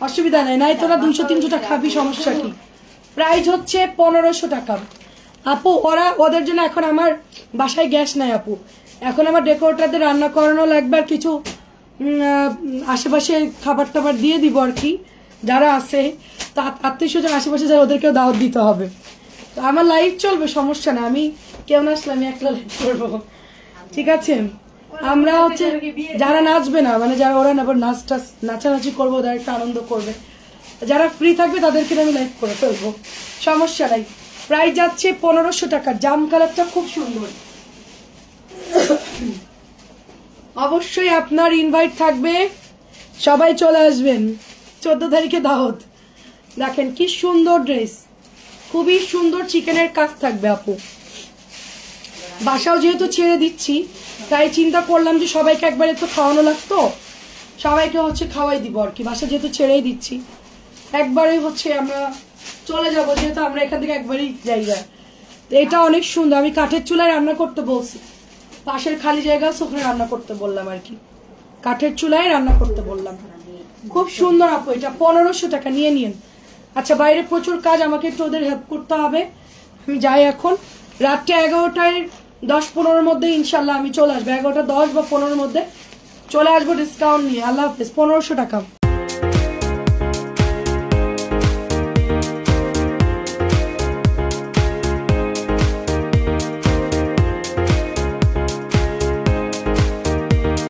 অসুবিধা নাই তোরা 200-300 টাকা খাবি, সমস্যা কি। প্রাইস হচ্ছে 1500 টাকা আপু। ওদের জন্য এখন আমার বাসায় গ্যাস নাই আপু, এখন আমার ডেকোরেটরদের রান্না করানো লাগবে, আর কিছু আশেপাশে খাবার টাবার দিয়ে দিব আর কি, যারা আছে আত্মীয়-স্বজন আশেপাশে যারা, ওদেরকেও দাওয়াত দিতে হবে। তো আমার লাইফ চলবে, সমস্যা না, আমি কেউ না আসলে আমি একলা লাইফ করবো, ঠিক আছে। আমরা হচ্ছে যারা নাচবে না, মানে যারা ওরা আবার নাচানাচি করবো, ওরা একটা আনন্দ করবে, যারা ফ্রি থাকবে তাদেরকে আমি লাইভ করে ফেলবো, সমস্যা নাই। প্রাইস যাচ্ছে 1500 টাকা। জাম কালারটা খুব সুন্দর। অবশ্যই আপনার ইনভাইট থাকবে, সবাই চলে আসবেন। 14 তারিখে দাওয়াত। দেখেন কি সুন্দর ড্রেস, খুবই সুন্দর চিকেনের কাজ থাকবে আপু। বাসাও যেহেতু ছেড়ে দিচ্ছি, তাই চিন্তা করলাম যে সবাইকে একবারে তো খাওয়ানো লাগতো, সবাইকে হচ্ছে খাওয়াই দিব আর কি। বাসা যেহেতু ছেড়েই দিচ্ছি, একবারেই হচ্ছে আমরা চলে যাব, যেহেতু আমরা এখান থেকে একবারই জায়গা। এটা অনেক সুন্দর। আমি কাঠের চুলায় রান্না করতে বলছি, পাশের খালি জায়গা আছে ওখানে রান্না করতে বললাম আর কি, কাঠের চুলায় রান্না করতে বললাম। খুব সুন্দর আপু, এটা 1500 টাকা, নিয়ে নিন। আচ্ছা, বাইরে প্রচুর কাজ, আমাকে একটু ওদের হেল্প করতে হবে, আমি যাই এখন। রাত্রে 11টায় 10-15 মধ্যে ইনশাল্লাহ আমি চলে আসবো, 11:10 বা 15 মধ্যে চলে আসবো ডিসকাউন্ট নিয়ে। আল্লাহ হাফেজ। 1500 টাকা।